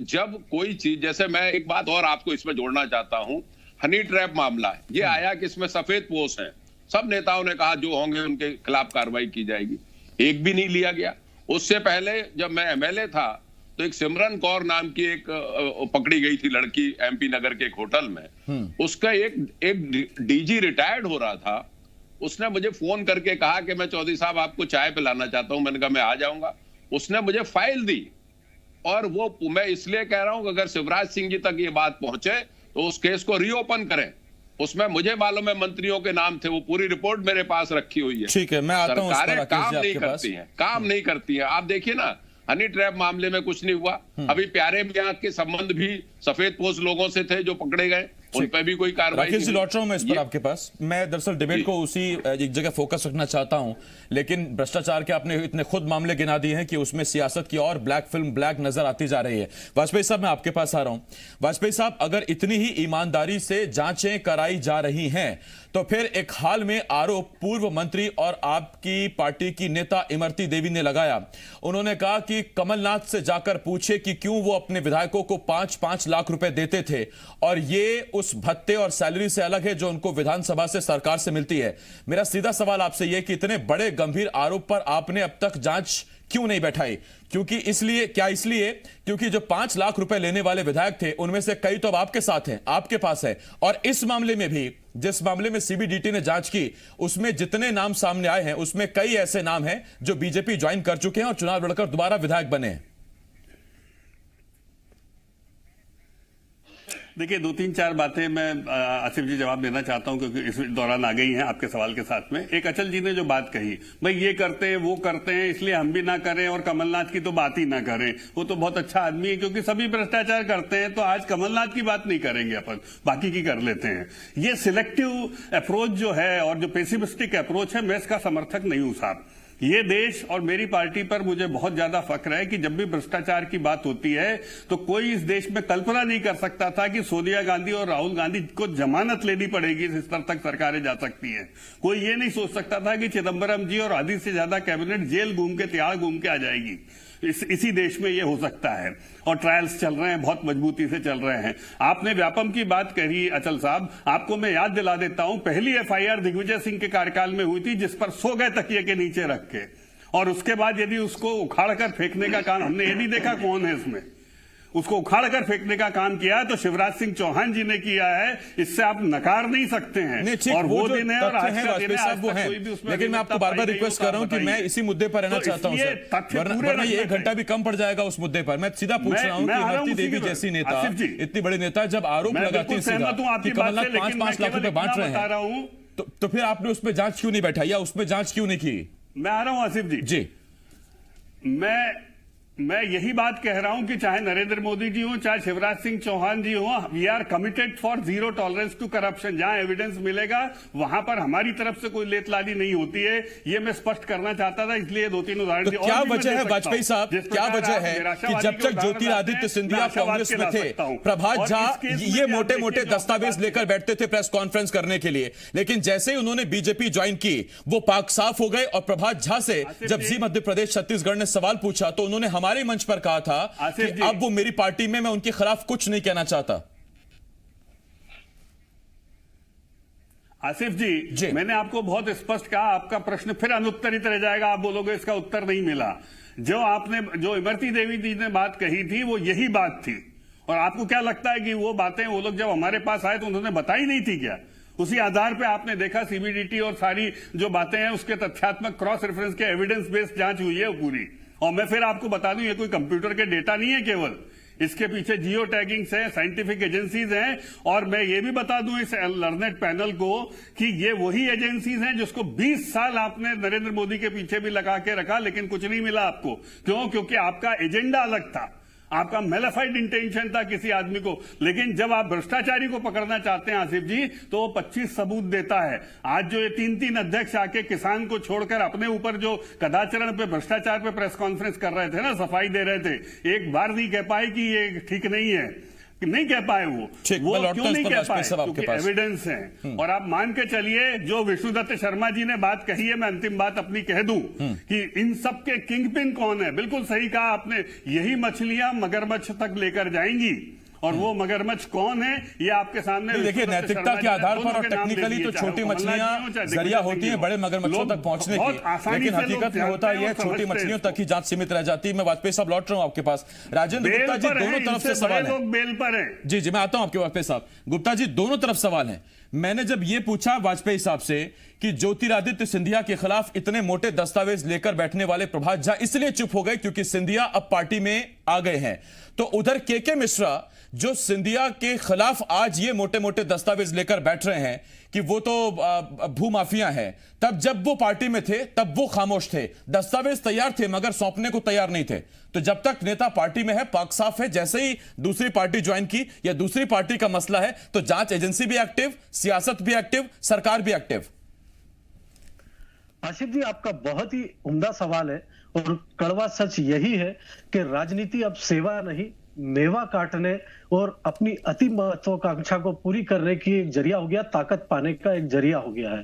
जब कोई चीज, जैसे मैं एक बात और आपको इसमें जोड़ना चाहता हूं, हनी ट्रैप मामला है, ये आया कि इसमें सफेद पोश हैं, सब नेताओं ने कहा जो होंगे उनके खिलाफ कार्रवाई की जाएगी, एक भी नहीं लिया गया। उससे पहले जब मैं एमएलए था तो एक सिमरन कौर नाम की एक पकड़ी गई थी लड़की एमपी नगर के एक होटल में। उसका एक डीजी रिटायर्ड हो रहा था, उसने मुझे फोन करके कहा कि मैं चौधरी साहब आपको चाय पिलाना चाहता हूं। मैंने कहा मैं आ जाऊंगा। उसने मुझे फाइल दी, और वो मैं इसलिए कह रहा हूं कि अगर शिवराज सिंह जी तक ये बात पहुंचे तो उस केस को रीओपन करें। उसमें मुझे मालूम है मंत्रियों के नाम थे, वो पूरी रिपोर्ट मेरे पास रखी हुई है। ठीक है, मैं आता हूं उस पर, सरकारें राकेश काम जी, नहीं आपके पास। करती हैं, काम नहीं करती हैं। आप देखिए ना, हनी ट्रैप मामले में कुछ नहीं हुआ। अभी प्यारे मियां के संबंध भी सफेद पोस्ट लोगों से थे जो पकड़े गए, उन पर भी कोई कार्रवाई राकेश जी नहीं लौट रहा हूं मैं इस पर ये- आपके पास। मैं दरअसल डिबेट को उसी एक जगह फोकस रखना चाहता हूं, लेकिन भ्रष्टाचार के आपने इतने खुद मामले गिना दिए हैं कि उसमें सियासत की और ब्लैक फिल्म ब्लैक नजर आती जा रही है। वाजपेयी साहब, मैं आपके पास आ रहा हूं। वाजपेयी साहब, अगर इतनी ही ईमानदारी से जांचें कराई जा रही हैं तो फिर एक हाल में आरोप पूर्व मंत्री और आपकी पार्टी की नेता इमरती देवी ने लगाया। उन्होंने कहा कि कमलनाथ से जाकर पूछे कि क्यों वो अपने विधायकों को 5-5 लाख रुपए देते थे, और ये उस भत्ते और सैलरी से अलग है जो उनको विधानसभा से, सरकार से मिलती है। मेरा सीधा सवाल आपसे यह कि इतने बड़े गंभीर आरोप पर आपने अब तक जांच क्यों नहीं बैठाई? क्योंकि इसलिए क्योंकि जो 5 लाख रुपए लेने वाले विधायक थे उनमें से कई तो अब आपके साथ हैं, आपके पास है। और इस मामले में भी, जिस मामले में सीबीडीटी ने जांच की, उसमें जितने नाम सामने आए हैं उसमें कई ऐसे नाम हैं जो बीजेपी ज्वाइन कर चुके हैं और चुनाव लड़कर दोबारा विधायक बने हैं। देखिए, 2-3-4 बातें मैं आसिफ जी जवाब देना चाहता हूं क्योंकि इस दौरान आ गई हैं आपके सवाल के साथ में। एक अचल जी ने जो बात कही, भाई ये करते हैं वो करते हैं इसलिए हम भी ना करें और कमलनाथ की तो बात ही ना करें, वो तो बहुत अच्छा आदमी है क्योंकि सभी भ्रष्टाचार करते हैं, तो आज कमलनाथ की बात नहीं करेंगे अपन, बाकी की कर लेते हैं। ये सिलेक्टिव अप्रोच जो है और जो पेसिमिस्टिक अप्रोच है, मैं इसका समर्थक नहीं हूं साहब। ये देश और मेरी पार्टी पर मुझे बहुत ज्यादा फक्र है कि जब भी भ्रष्टाचार की बात होती है तो कोई इस देश में कल्पना नहीं कर सकता था कि सोनिया गांधी और राहुल गांधी को जमानत लेनी पड़ेगी, इस स्तर तक सरकारें जा सकती हैं। कोई ये नहीं सोच सकता था कि चिदंबरम जी और आधी से ज्यादा कैबिनेट जेल घूम के, तिहाड़ घूम के आ जाएगी। इसी देश में ये हो सकता है, और ट्रायल्स चल रहे हैं, बहुत मजबूती से चल रहे हैं। आपने व्यापम की बात कही अचल साहब, आपको मैं याद दिला देता हूं, पहली एफआईआर दिग्विजय सिंह के कार्यकाल में हुई थी जिस पर सो गए तकिए के नीचे रख के, और उसके बाद यदि उसको उखाड़ कर फेंकने का काम, हमने ये नहीं देखा कौन है इसमें, उसको उखाड़ कर फेंकने का काम किया तो शिवराज सिंह चौहान जी ने किया है, इससे आप नकार नहीं सकते हैं। और वो दिन है और आज का दिन है, आज तक कोई भी उसमें, लेकिन मैं आपको बार बार रिक्वेस्ट कर रहा हूं कि मैं इसी मुद्दे पर रहना चाहता हूं सर, वरना ये 1 घंटा भी कम पड़ जाएगा उस मुद्दे पर। मैं सीधा पूछ रहा हूं कि इमरती देवी जैसी नेता, इतनी बड़ी नेता, जब आरोप लगाती है कि कमलनाथ 5-5 लाख रुपए बांट रहे हैं, तो फिर आपने उसमें जांच क्यों नहीं बैठाई या उसमें जांच क्यों नहीं की? मैं आ रहा हूं आसिफ जी। जी, मैं मैं यही बात कह रहा हूं कि चाहे नरेंद्र मोदी जी हो, चाहे शिवराज सिंह चौहान जी हो, we are committed for zero tolerance to corruption. जहां एविडेंस मिलेगा वहां पर हमारी तरफ से कोई लेतलादी नहीं होती है, ये मैं स्पष्ट करना चाहता था, इसलिए 2-3 उदाहरण दिए। क्या वजह है वाजपेयी साहब, क्या वजह है कि जब तक ज्योतिरादित्य सिंधिया कांग्रेस में थे, प्रभात झा ये मोटे मोटे दस्तावेज लेकर बैठते थे प्रेस कॉन्फ्रेंस करने के लिए, लेकिन जैसे ही उन्होंने बीजेपी ज्वाइन की वो पाक साफ हो गए। और प्रभात झा से जब जी मध्य प्रदेश छत्तीसगढ़ ने सवाल पूछा तो उन्होंने हमारे मंच पर कहा था कि अब वो मेरी पार्टी में, मैं उनके खिलाफ कुछ नहीं कहना चाहता। आसिफ जी, मैंने आपको बहुत स्पष्ट कहा, आपका प्रश्न फिर अनुत्तरित रह जाएगा, आप बोलोगे इसका उत्तर नहीं मिला। जो इमरती देवी जी ने बात कही थी वो यही बात थी। और आपको क्या लगता है कि वो बातें वो लोग जब हमारे पास आए तो उन्होंने बताई नहीं थी क्या? उसी आधार पे आपने देखा सीबीडीटी और सारी जो बातें हैं उसके तथ्यात्मक क्रॉस रेफरेंस के एविडेंस बेस्ड जांच हुई है पूरी। और मैं फिर आपको बता दूं, ये कोई कंप्यूटर के डेटा नहीं है केवल, इसके पीछे जियो टैगिंग्स है, साइंटिफिक एजेंसीज हैं। और मैं ये भी बता दूं इस लर्नेड पैनल को कि ये वही एजेंसीज हैं जिसको 20 साल आपने नरेंद्र मोदी के पीछे भी लगा के रखा, लेकिन कुछ नहीं मिला आपको। क्यों? क्योंकि आपका एजेंडा अलग था, आपका मेलाफाइड इंटेंशन था किसी आदमी को। लेकिन जब आप भ्रष्टाचारी को पकड़ना चाहते हैं आसिफ जी, तो वो 25 सबूत देता है। आज जो ये 3-3 अध्यक्ष आके किसान को छोड़कर अपने ऊपर जो कदाचरण पे, भ्रष्टाचार पे प्रेस कॉन्फ्रेंस कर रहे थे ना, सफाई दे रहे थे, एक बार नहीं कह पाए कि ये ठीक नहीं है, कि नहीं कह पाए। वो क्यों नहीं कह पाए? क्योंकि एविडेंस है। और आप मान के चलिए, जो विष्णुदत्त शर्मा जी ने बात कही है, मैं अंतिम बात अपनी कह दूं कि इन सब के किंग पिन कौन है, बिल्कुल सही कहा आपने, यही मछलियां मगरमच्छ तक लेकर जाएंगी। और वो मगरमच्छ कौन है ये आपके सामने देखिए, नैतिकता के आधार पर और टेक्निकली तो छोटी मछलियां जरिया होती हैं बड़े मगरमच्छों तक पहुंचने की, लेकिन हकीकत में होता है छोटी मछलियों तक ही जांच सीमित रह जाती है। मैं वाजपेयी साहब लौट रहा हूं आपके पास। राजेंद्र गुप्ता जी, दोनों तरफ से सवाल है। बेल पर है। जी, मैं आता हूं आपके वाजपेयी साहब। गुप्ता जी, दोनों तरफ सवाल है। मैंने जब ये पूछा वाजपेयी साहब से कि ज्योतिरादित्य सिंधिया के खिलाफ इतने मोटे दस्तावेज लेकर बैठने वाले प्रभात झा इसलिए चुप हो गए क्योंकि सिंधिया अब पार्टी में आ गए हैं, तो उधर के मिश्रा जो सिंधिया के खिलाफ आज ये मोटे मोटे दस्तावेज लेकर बैठ रहे हैं कि वो तो भूमाफिया हैं, तब जब वो पार्टी में थे तब वो खामोश थे, दस्तावेज तैयार थे मगर सौंपने को तैयार नहीं थे। तो जब तक नेता पार्टी में है, पाक साफ है, जैसे ही दूसरी पार्टी ज्वाइन की या दूसरी पार्टी का मसला है तो जांच एजेंसी भी एक्टिव, सियासत भी एक्टिव, सरकार भी एक्टिव। आसिफ जी, आपका बहुत ही उम्दा सवाल है और कड़वा सच यही है कि राजनीति अब सेवा नहीं, मेवा काटने और अपनी अति महत्वाकांक्षा को पूरी करने की एक जरिया हो गया, ताकत पाने का एक जरिया हो गया है।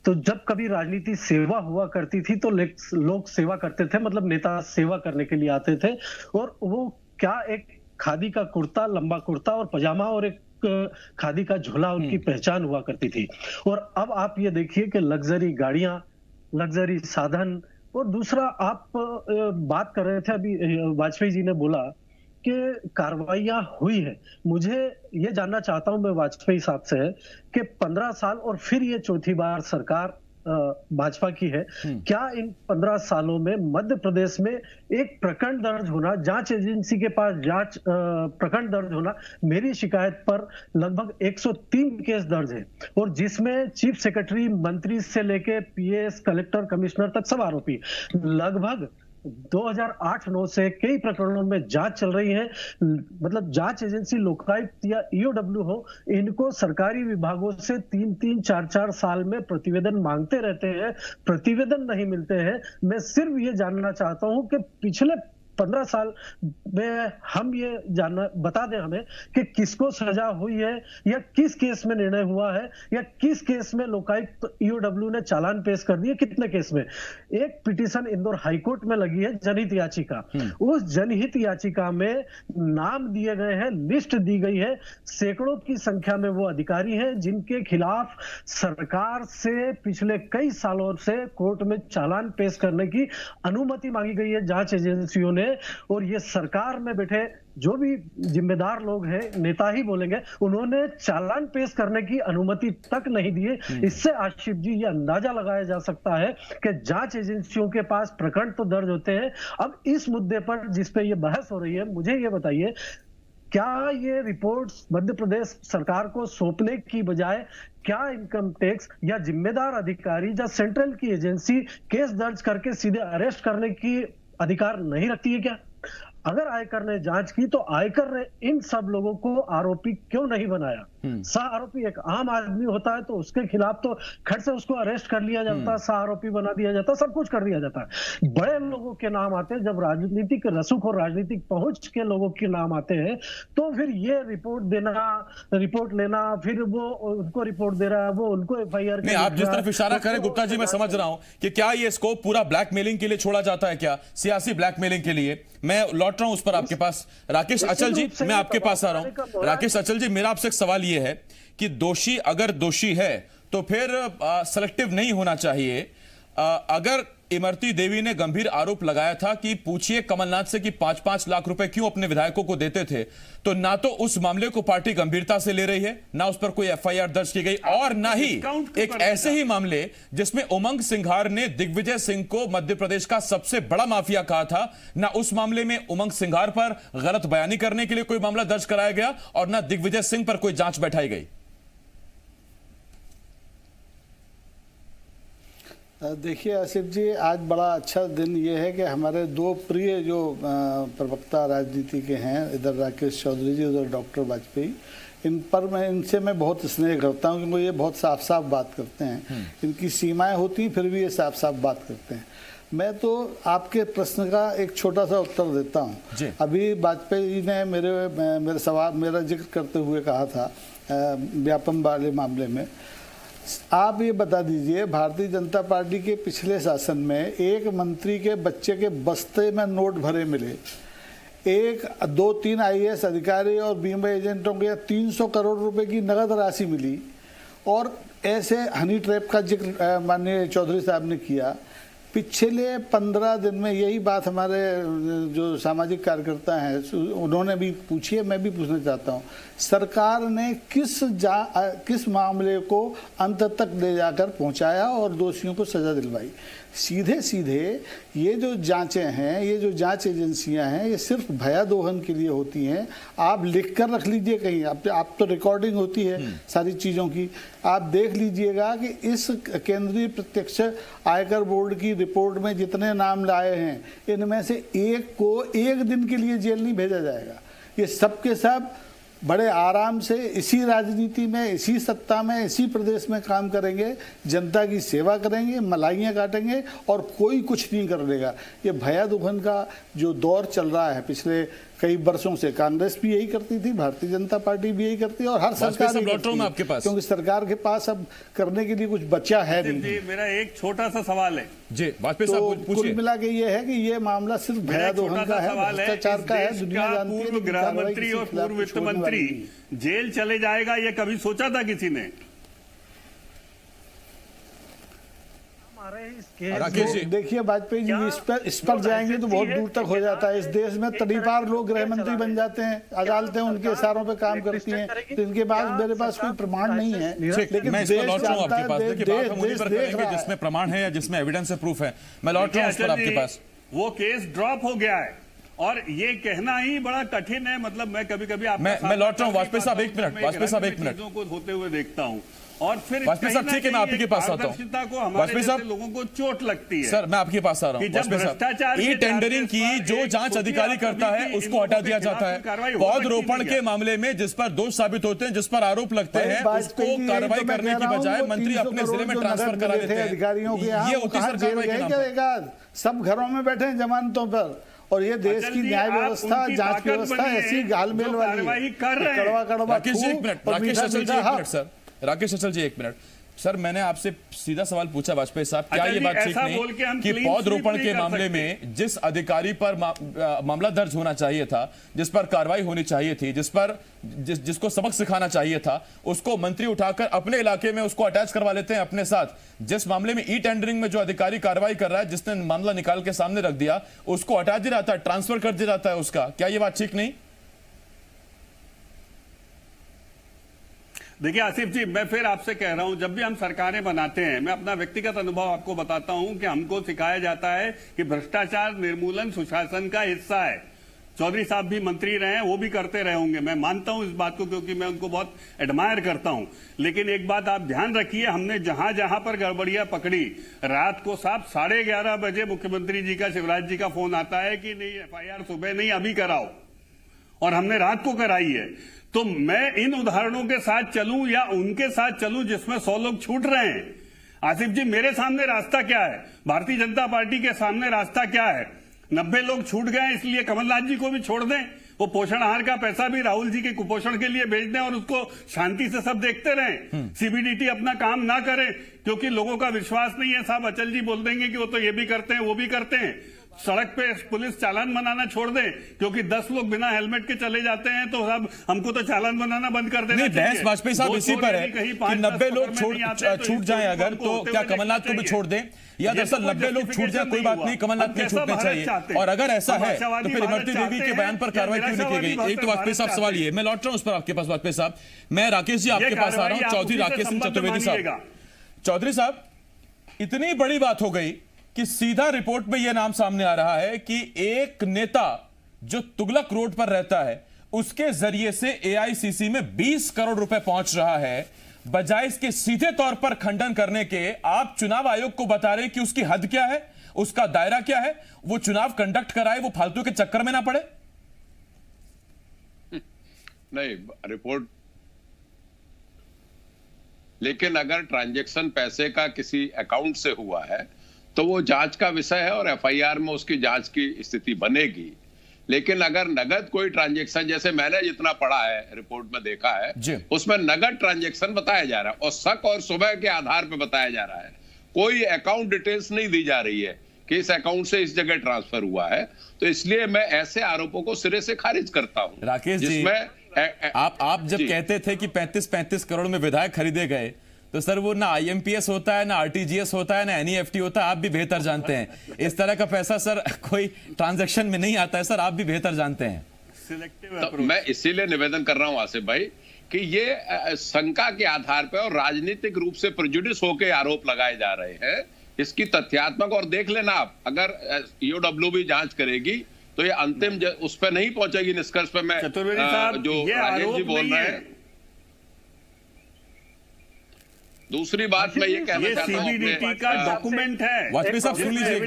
तो जब कभी राजनीति सेवा हुआ करती थी तो लोग सेवा करते थे, मतलब नेता सेवा करने के लिए आते थे। और वो क्या, एक खादी का कुर्ता, लंबा कुर्ता और पजामा और एक खादी का झोला उनकी पहचान हुआ करती थी। और अब आप ये देखिए कि लग्जरी गाड़ियां, लग्जरी साधन, और दूसरा आप बात कर रहे थे अभी, वाजपेयी जी ने बोला कि कार्रवाइयां हुई है। मुझे ये जानना चाहता हूं मैं वाजपेयी साहब से है कि 15 साल और फिर ये चौथी बार सरकार भाजपा की है, क्या इन 15 सालों में मध्य प्रदेश में एक प्रकरण दर्ज होना, जांच एजेंसी के पास जांच प्रकरण दर्ज होना, मेरी शिकायत पर लगभग 103 केस दर्ज है, और जिसमें चीफ सेक्रेटरी, मंत्री से लेके पीएस, कलेक्टर, कमिश्नर तक सब आरोपी। लगभग 2008-9 से कई प्रकरणों में जांच चल रही है। मतलब जांच एजेंसी, लोकायुक्त या ईओडब्ल्यू हो, इनको सरकारी विभागों से 3-3, 4-4 साल में प्रतिवेदन मांगते रहते हैं, प्रतिवेदन नहीं मिलते हैं। मैं सिर्फ ये जानना चाहता हूं कि पिछले 15 साल में हम ये जानना, बता दें हमें कि किसको सजा हुई है या किस केस में निर्णय हुआ है या किस केस में लोकायुक्त ईओडब्ल्यू ने चालान पेश कर दिए, कितने केस में। एक पिटीशन इंदौर हाईकोर्ट में लगी है, जनहित याचिका। उस जनहित याचिका में नाम दिए गए हैं, लिस्ट दी गई है, सैकड़ों की संख्या में वो अधिकारी हैं जिनके खिलाफ सरकार से पिछले कई सालों से कोर्ट में चालान पेश करने की अनुमति मांगी गई है जांच एजेंसियों ने। और ये सरकार में बैठे जो भी जिम्मेदार लोग हैं, नेता ही बोलेंगे, उन्होंने चालान पेश करने की अनुमति तक नहीं दी है। इससे आशिफ जी ये अंदाजा लगाया जा सकता है कि जांच एजेंसियों के पास प्रकरण तो दर्ज होते हैं। अब इस मुद्दे पर जिस पे ये बहस हो रही है, मुझे ये बताइए, क्या ये रिपोर्ट्स मध्य प्रदेश सरकार को सौंपने की बजाय क्या इनकम टैक्स या जिम्मेदार अधिकारी या सेंट्रल की एजेंसी केस दर्ज करके सीधे अरेस्ट करने की अधिकार नहीं रखती है क्या? अगर आयकर ने जांच की तो आयकर ने इन सब लोगों को आरोपी क्यों नहीं बनाया? सह आरोपी एक आम आदमी होता है तो उसके खिलाफ तो खट से उसको अरेस्ट कर लिया जाता है, सह आरोपी बना दिया जाता है, सब कुछ कर दिया जाता है। बड़े लोगों के नाम आते हैं, जब राजनीतिक रसूख और राजनीतिक पहुंच के लोगों के नाम आते हैं तो फिर ये रिपोर्ट लेना, फिर वो उनको रिपोर्ट दे रहा है, वो उनको FIR नहीं, आप जिस तरफ इशारा करें गुप्ता जी, मैं समझ रहा हूं कि क्या ये स्कोप पूरा ब्लैकमेलिंग के लिए छोड़ा जाता है, क्या सियासी ब्लैकमेलिंग के लिए? मैं लौट रहा हूं उस पर आपके पास। राकेश अचल जी, मैं आपके पास आ रहा हूं। राकेश अचल जी, मेरा आपसे एक सवाल यह है कि दोषी अगर दोषी है तो फिर सेलेक्टिव नहीं होना चाहिए। अगर इमरती देवी ने गंभीर आरोप लगाया था कि पूछिए कमलनाथ से कि 5-5 लाख रुपए क्यों अपने विधायकों को देते थे, तो ना तो उस मामले को पार्टी गंभीरता से ले रही है, ना उस पर कोई FIR दर्ज की गई, और ना ही एक ऐसे ही मामले जिसमें उमंग सिंघार ने दिग्विजय सिंह को मध्य प्रदेश का सबसे बड़ा माफिया कहा था, ना उस मामले में उमंग सिंघार पर गलत बयानी करने के लिए कोई मामला दर्ज कराया गया और ना दिग्विजय सिंह पर कोई जांच बैठाई गई। देखिए आसिफ जी, आज बड़ा अच्छा दिन ये है कि हमारे दो प्रिय जो प्रवक्ता राजनीति के हैं, इधर राकेश चौधरी जी, उधर डॉक्टर वाजपेयी, इनसे मैं बहुत स्नेह करता हूँ क्योंकि ये बहुत साफ साफ बात करते हैं। इनकी सीमाएं होती हैं फिर भी ये साफ साफ बात करते हैं। मैं तो आपके प्रश्न का एक छोटा सा उत्तर देता हूँ। अभी वाजपेयी जी ने मेरा जिक्र करते हुए कहा था व्यापम वाले मामले में, आप ये बता दीजिए, भारतीय जनता पार्टी के पिछले शासन में एक मंत्री के बच्चे के बस्ते में नोट भरे मिले, 2-3 IAS अधिकारी और बीमा एजेंटों के 300 करोड़ रुपए की नगद राशि मिली, और ऐसे हनी ट्रैप का जिक्र माननीय चौधरी साहब ने किया। पिछले 15 दिन में यही बात हमारे जो सामाजिक कार्यकर्ता हैं उन्होंने भी पूछी है, मैं भी पूछना चाहता हूँ, सरकार ने किस मामले को अंत तक ले जाकर पहुंचाया और दोषियों को सजा दिलवाई? सीधे सीधे ये जो जांचें हैं, ये जो जांच एजेंसियां हैं, ये सिर्फ भयादोहन के लिए होती हैं। आप लिख कर रख लीजिए कहीं, आप तो रिकॉर्डिंग होती है सारी चीज़ों की, आप देख लीजिएगा कि इस केंद्रीय प्रत्यक्ष आयकर बोर्ड की रिपोर्ट में जितने नाम लाए हैं, इनमें से एक को एक दिन के लिए जेल नहीं भेजा जाएगा। ये सब के सब बड़े आराम से इसी राजनीति में, इसी सत्ता में, इसी प्रदेश में काम करेंगे, जनता की सेवा करेंगे, मलाइयाँ काटेंगे और कोई कुछ नहीं कर लेगा। ये भयादोहन का जो दौर चल रहा है पिछले कई वर्षों से, कांग्रेस भी यही करती थी, भारतीय जनता पार्टी भी यही करती है और हर सरकार आपके पास, क्योंकि सरकार के पास अब करने के लिए कुछ बचा है नहीं। जी, मेरा एक छोटा सा सवाल है जी वाजपेयी साहब, कुल मिला के ये है कि ये मामला सिर्फ भयादोहन का है, भ्रष्टाचार का है। दुनिया जानती है पूर्व गृह मंत्री और पूर्व वित्त मंत्री जेल चले जाएगा, ये कभी सोचा था किसी ने? देखिए वाजपेयी जी, इस पर जाएंगे तो बहुत दूर तक हो जाता है। इस देश में तड़ीपार लोग गृह मंत्री बन जाते हैं, अदालतें उनके इशारों पे काम करती हैं, तो इनके पास मेरे पास कोई प्रमाण नहीं है। लेकिन मैं इसमें लौट रहा हूं आपके पास, देखिए बात हम उन्हीं पर करेंगे जिसमें प्रमाण है या जिसमें एविडेंस है, प्रूफ है। मैं लौट रहा हूं उस पर आपके पास। वो केस ड्रॉप हो गया है और ये कहना ही बड़ा कठिन है। मतलब मैं कभी-कभी मैं लौट रहा हूं वाजपेयी साहब, एक मिनट वाजपेयी साहब, एक मिनट को होते हुए देखता हूं और फिर वाजपेयी साहब ठीक है, मैं आपके पास आता हूं। वाजपेयी साहब, लोगों को चोट लगती है। सर मैं आपके पास आ रहा हूं। वाजपेयी साहब, ई टेंडरिंग की जो जांच अधिकारी करता है उसको हटा दिया जाता है। पौधरोपण के मामले में जिस पर दोष साबित होते हैं, जिस पर आरोप लगते हैं, उसको कार्रवाई करने की बजाय मंत्री अपने जिले में ट्रांसफर करा देते हैं। अधिकारियों के ये होती सर कार्रवाई के नाम पर। सब घरों में बैठे हैं जमानतों पर, और ये देश की न्याय व्यवस्था, जांच व्यवस्था ऐसी घालमेल वाली है। कड़वा कड़वा राकेश जी एक मिनट, राकेश अचल जी एक मिनट सर, राकेश अचल जी एक मिनट सर, मैंने आपसे सीधा सवाल पूछा वाजपेयी साहब, क्या ये बात ठीक नहीं कि पौधरोपण के मामले में जिस अधिकारी पर मामला दर्ज होना चाहिए था, जिस पर कार्रवाई होनी चाहिए थी, जिसको सबक सिखाना चाहिए था, उसको मंत्री उठाकर अपने इलाके में उसको अटैच करवा लेते हैं अपने साथ। जिस मामले में ई टेंडरिंग में जो अधिकारी कार्रवाई कर रहा है, जिसने मामला निकाल के सामने रख दिया, उसको हटा दिया जाता है, ट्रांसफर कर दिया जाता है उसका। क्या ये बात ठीक नहीं? देखिए आसिफ जी, मैं फिर आपसे कह रहा हूं, जब भी हम सरकारें बनाते हैं, मैं अपना व्यक्तिगत अनुभव आपको बताता हूं कि हमको सिखाया जाता है कि भ्रष्टाचार निर्मूलन सुशासन का हिस्सा है। चौधरी साहब भी मंत्री रहे हैं, वो भी करते रहे होंगे, मैं मानता हूं इस बात को, क्योंकि मैं उनको बहुत एडमायर करता हूं। लेकिन एक बात आप ध्यान रखिए, हमने जहां जहां पर गड़बड़ियां पकड़ी, रात को साहब 11:30 बजे मुख्यमंत्री जी का, शिवराज जी का फोन आता है कि नहीं FIR सुबह नहीं अभी कराओ, और हमने रात को कराई है। तो मैं इन उदाहरणों के साथ चलूं या उनके साथ चलूं जिसमें 100 लोग छूट रहे हैं? आसिफ जी, मेरे सामने रास्ता क्या है? भारतीय जनता पार्टी के सामने रास्ता क्या है? 90 लोग छूट गए, इसलिए कमलनाथ जी को भी छोड़ दें, वो पोषण आहार का पैसा भी राहुल जी के कुपोषण के लिए भेज दें और उसको शांति से सब देखते रहें। CBDT अपना काम ना करे, क्योंकि लोगों का विश्वास नहीं है। साहब अचल जी बोल देंगे कि वो तो ये भी करते हैं वो भी करते हैं। सड़क पे पुलिस चालान बनाना छोड़ दे, क्योंकि 10 लोग बिना हेलमेट के चले जाते हैं, तो सब हमको तो चालान बनाना बंद कर देना चाहिए। बहस वाजपेयी साहब इसी पर है कि 90 लोग छूट जाएं अगर, तो क्या कमलनाथ को भी छोड़ दें, या दरअसल 90 लोग छूट जाए कोई बात नहीं, कमलनाथ नहीं छूटने चाहिए? और अगर ऐसा है तो फिर इमरती देवी के बयान पर कार्रवाई क्यों नहीं की गई? एक तो वाजपेयी साहब सवाल ये, मैं लौट रहा हूं उस पर आपके पास वाजपेयी साहब। मैं राकेश जी आपके पास आ रहा हूं, चौधरी राकेश सिंह चतुर्वेदी साहब। चौधरी साहब, इतनी बड़ी बात हो गई कि सीधा रिपोर्ट में यह नाम सामने आ रहा है कि एक नेता जो तुगलक रोड पर रहता है, उसके जरिए से AICC में 20 करोड़ रुपए पहुंच रहा है। बजाय इसके सीधे तौर पर खंडन करने के, आप चुनाव आयोग को बता रहे हैं कि उसकी हद क्या है, उसका दायरा क्या है, वो चुनाव कंडक्ट कराए, वो फालतू के चक्कर में ना पड़े। नहीं, रिपोर्ट, लेकिन अगर ट्रांजैक्शन पैसे का किसी अकाउंट से हुआ है तो वो जांच का विषय है और FIR में उसकी जांच की स्थिति बनेगी। लेकिन अगर नगद कोई ट्रांजैक्शन, जैसे मैंने जितना पढ़ा है, रिपोर्ट में देखा है, उसमें नगद ट्रांजैक्शन बताया जा रहा है और शक और सुबह के आधार पर बताया जा रहा है। कोई अकाउंट डिटेल्स नहीं दी जा रही है कि इस अकाउंट से इस जगह ट्रांसफर हुआ है। तो इसलिए मैं ऐसे आरोपों को सिरे से खारिज करता हूं। राकेश जी, आप जब कहते थे कि 35 करोड़ में विधायक खरीदे गए, तो सर वो ना IMPS होता है, ना RTGS होता है, ना NEFT होता है, आप भी बेहतर जानते हैं। इस तरह का पैसा सर कोई ट्रांजैक्शन में नहीं आता है सर, आप भी बेहतर जानते हैं। तो मैं इसीलिए निवेदन कर रहा हूं आसिफ भाई कि ये शंका के आधार पर और राजनीतिक रूप से प्रेजुडिस होकर आरोप लगाए जा रहे हैं। इसकी तथ्यात्मक, और देख लेना आप, अगर EOW भी जांच करेगी तो ये अंतिम उस पर नहीं पहुंचेगी निष्कर्ष पे। मैं जो राजेश जी बोल रहे हैं, दूसरी बात मैं ये कहना चाहता हूं, CBDT का डॉक्यूमेंट है। वाजपेयी साहब सुन लीजिए,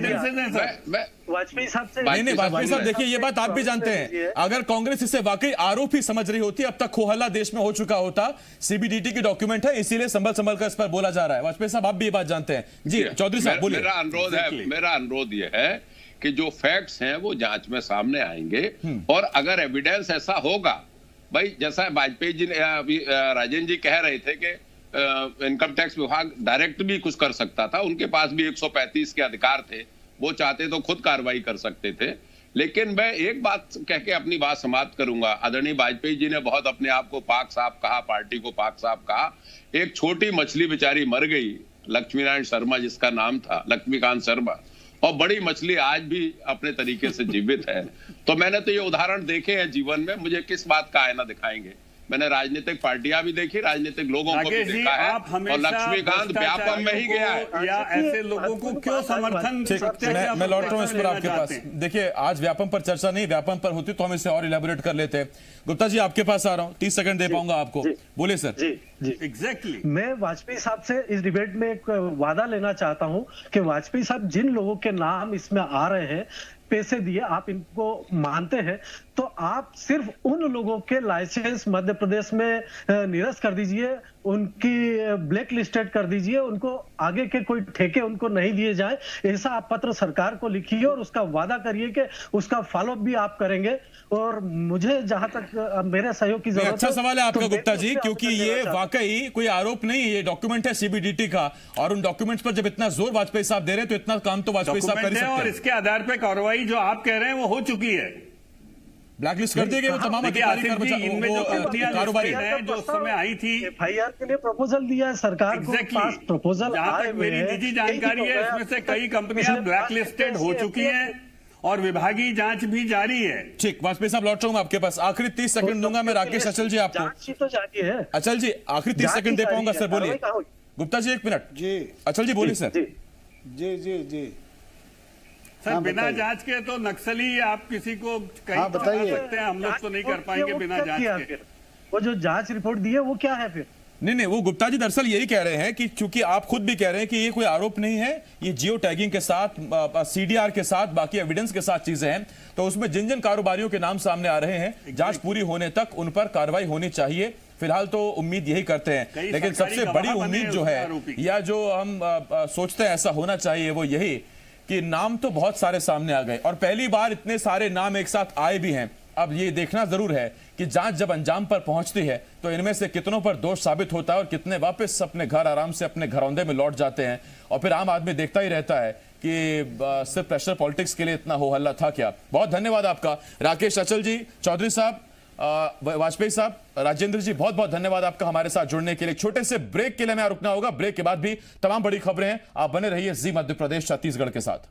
वाजपेयी साहब से नहीं वाजपेयी साहब देखिए, ये बात आप भी जानते हैं, अगर कांग्रेस इसे वाकई आरोप ही समझ रही होती, अब तक खोहल्ला देश में हो चुका होता। CBDT की डॉक्यूमेंट है, इसीलिए संभल कर इस पर बोला जा रहा है। वाजपेयी साहब आप भी ये बात जानते हैं। जी चौधरी साहब बोलिए। मेरा अनुरोध यह है कि जो फैक्ट्स हैं वो जांच में सामने आएंगे, और अगर एविडेंस ऐसा होगा, भाई जैसा वाजपेयी जी, राजेंद्र जी कह रहे थे कि इनकम टैक्स विभाग डायरेक्ट भी कुछ कर सकता था, उनके पास भी 135 के अधिकार थे, वो चाहते तो खुद कार्रवाई कर सकते थे। लेकिन मैं एक बात कह के अपनी बात समाप्त करूंगा। आदरणीय वाजपेयी जी ने बहुत अपने आप को पाक साफ कहा, पार्टी को पाक साफ कहा। एक छोटी मछली बेचारी मर गई, लक्ष्मीनारायण शर्मा जिसका नाम था, लक्ष्मीकांत शर्मा, और बड़ी मछली आज भी अपने तरीके से जीवित है। तो मैंने तो ये उदाहरण देखे हैं जीवन में, मुझे किस बात का आईना दिखाएंगे? मैंने राजनीतिक पार्टियां भी देखी, राजनीतिक लोगों को भी देखा है, और लक्ष्मीकांत व्यापम में ही गया है। या ऐसे लोगों को क्यों समर्थन? मैं लौट रहा हूं इस पर आपके पास। देखिए, आज व्यापम पर चर्चा नहीं, व्यापम पर होती तो हम इसे और इलेबोरेट कर लेते। गुप्ता जी आपके पास आ रहा हूं, 30 सेकंड दे पाऊंगा आपको, बोलिए सर। जी एग्जैक्टली। मैं वाजपेयी साहब से इस डिबेट में एक वादा लेना चाहता हूं कि वाजपेयी साहब जिन लोगों के नाम इसमें आ रहे हैं, पैसे दिए, आप इनको मानते हैं, तो आप सिर्फ उन लोगों के लाइसेंस मध्य प्रदेश में निरस्त कर दीजिए, उनकी ब्लैक लिस्टेड कर दीजिए, उनको आगे के कोई ठेके उनको नहीं दिए जाए। ऐसा आप पत्र सरकार को लिखिए और उसका वादा करिए कि उसका फॉलोअप भी आप करेंगे। और मुझे जहां तक मेरे सहयोग की जरूरत है। अच्छा सवाल है आपका गुप्ता जी, क्योंकि ये वाकई कोई आरोप नहीं, ये डॉक्यूमेंट है CBDT का, और उन डॉक्यूमेंट्स पर जब इतना जोर वाजपेयी साहब दे रहे हैं तो इतना काम तो वाजपेयी साहब कर ही सकते हैं। और इसके आधार पर कार्रवाई जो आप कह रहे हैं वो हो चुकी है, ब्लैकलिस्ट कर दिए गए वो तमाम अधिकारी कारोबारी हैं जो उस समय आई थी। FIR के लिए प्रपोजल दिया है सरकार को, पास प्रपोजल। जहां तक मेरी निजी जानकारी है, इसमें से कई कंपनियां ब्लैक लिस्टेड हो चुकी हैं और विभागीय जांच भी जारी है। ठीक, वाजपेयी साहब लौट रहा हूं मैं आपके पास, आखिरी 30 सेकंड दूंगा मैं राकेश अचल जी आपको। तो जारी है अचल जी, आखिरी 30 सेकंड दे पाऊंगा सर, बोलिए। गुप्ता जी 1 मिनट। जी अचल जी बोलिए सर। जी जी जी सर हाँ, बिना बताइए। जांच के तो नक्सली आप किसी को कहीं हाँ, तो बताइए। बता सकते हैं, हम लोग तो नहीं कर पाएंगे बिना वो क्या किया जांच के। फिर? वो जो जांच रिपोर्ट दी है वो क्या है फिर? नहीं, वो गुप्ता जी दरअसल यही कह रहे हैं कि चूंकि आप खुद भी कह रहे हैं कि ये कोई आरोप नहीं है, ये जियो टैगिंग के साथ, सीडीआर के साथ, बाकी एविडेंस के साथ चीजें हैं, तो उसमें जिन जिन कारोबारियों के नाम सामने आ रहे हैं, जांच पूरी होने तक उन पर कार्रवाई होनी चाहिए। फिलहाल तो उम्मीद यही करते हैं, लेकिन सबसे बड़ी उम्मीद जो है या जो हम सोचते हैं ऐसा होना चाहिए वो यही कि नाम तो बहुत सारे सामने आ गए और पहली बार इतने सारे नाम एक साथ आए भी हैं। अब ये देखना जरूर है कि जांच जब अंजाम पर पहुंचती है तो इनमें से कितनों पर दोष साबित होता है और कितने वापस अपने घर आराम से अपने घरौंदे में लौट जाते हैं। और फिर आम आदमी देखता ही रहता है कि सिर्फ प्रेशर पॉलिटिक्स के लिए इतना हो हल्ला था क्या। बहुत धन्यवाद आपका राकेश अचल जी, चौधरी साहब, वाजपेयी साहब, राजेंद्र जी, बहुत बहुत धन्यवाद आपका हमारे साथ जुड़ने के लिए। छोटे से ब्रेक के लिए हमें रुकना होगा, ब्रेक के बाद भी तमाम बड़ी खबरें हैं। आप बने रहिए जी मध्य प्रदेश छत्तीसगढ़ के साथ।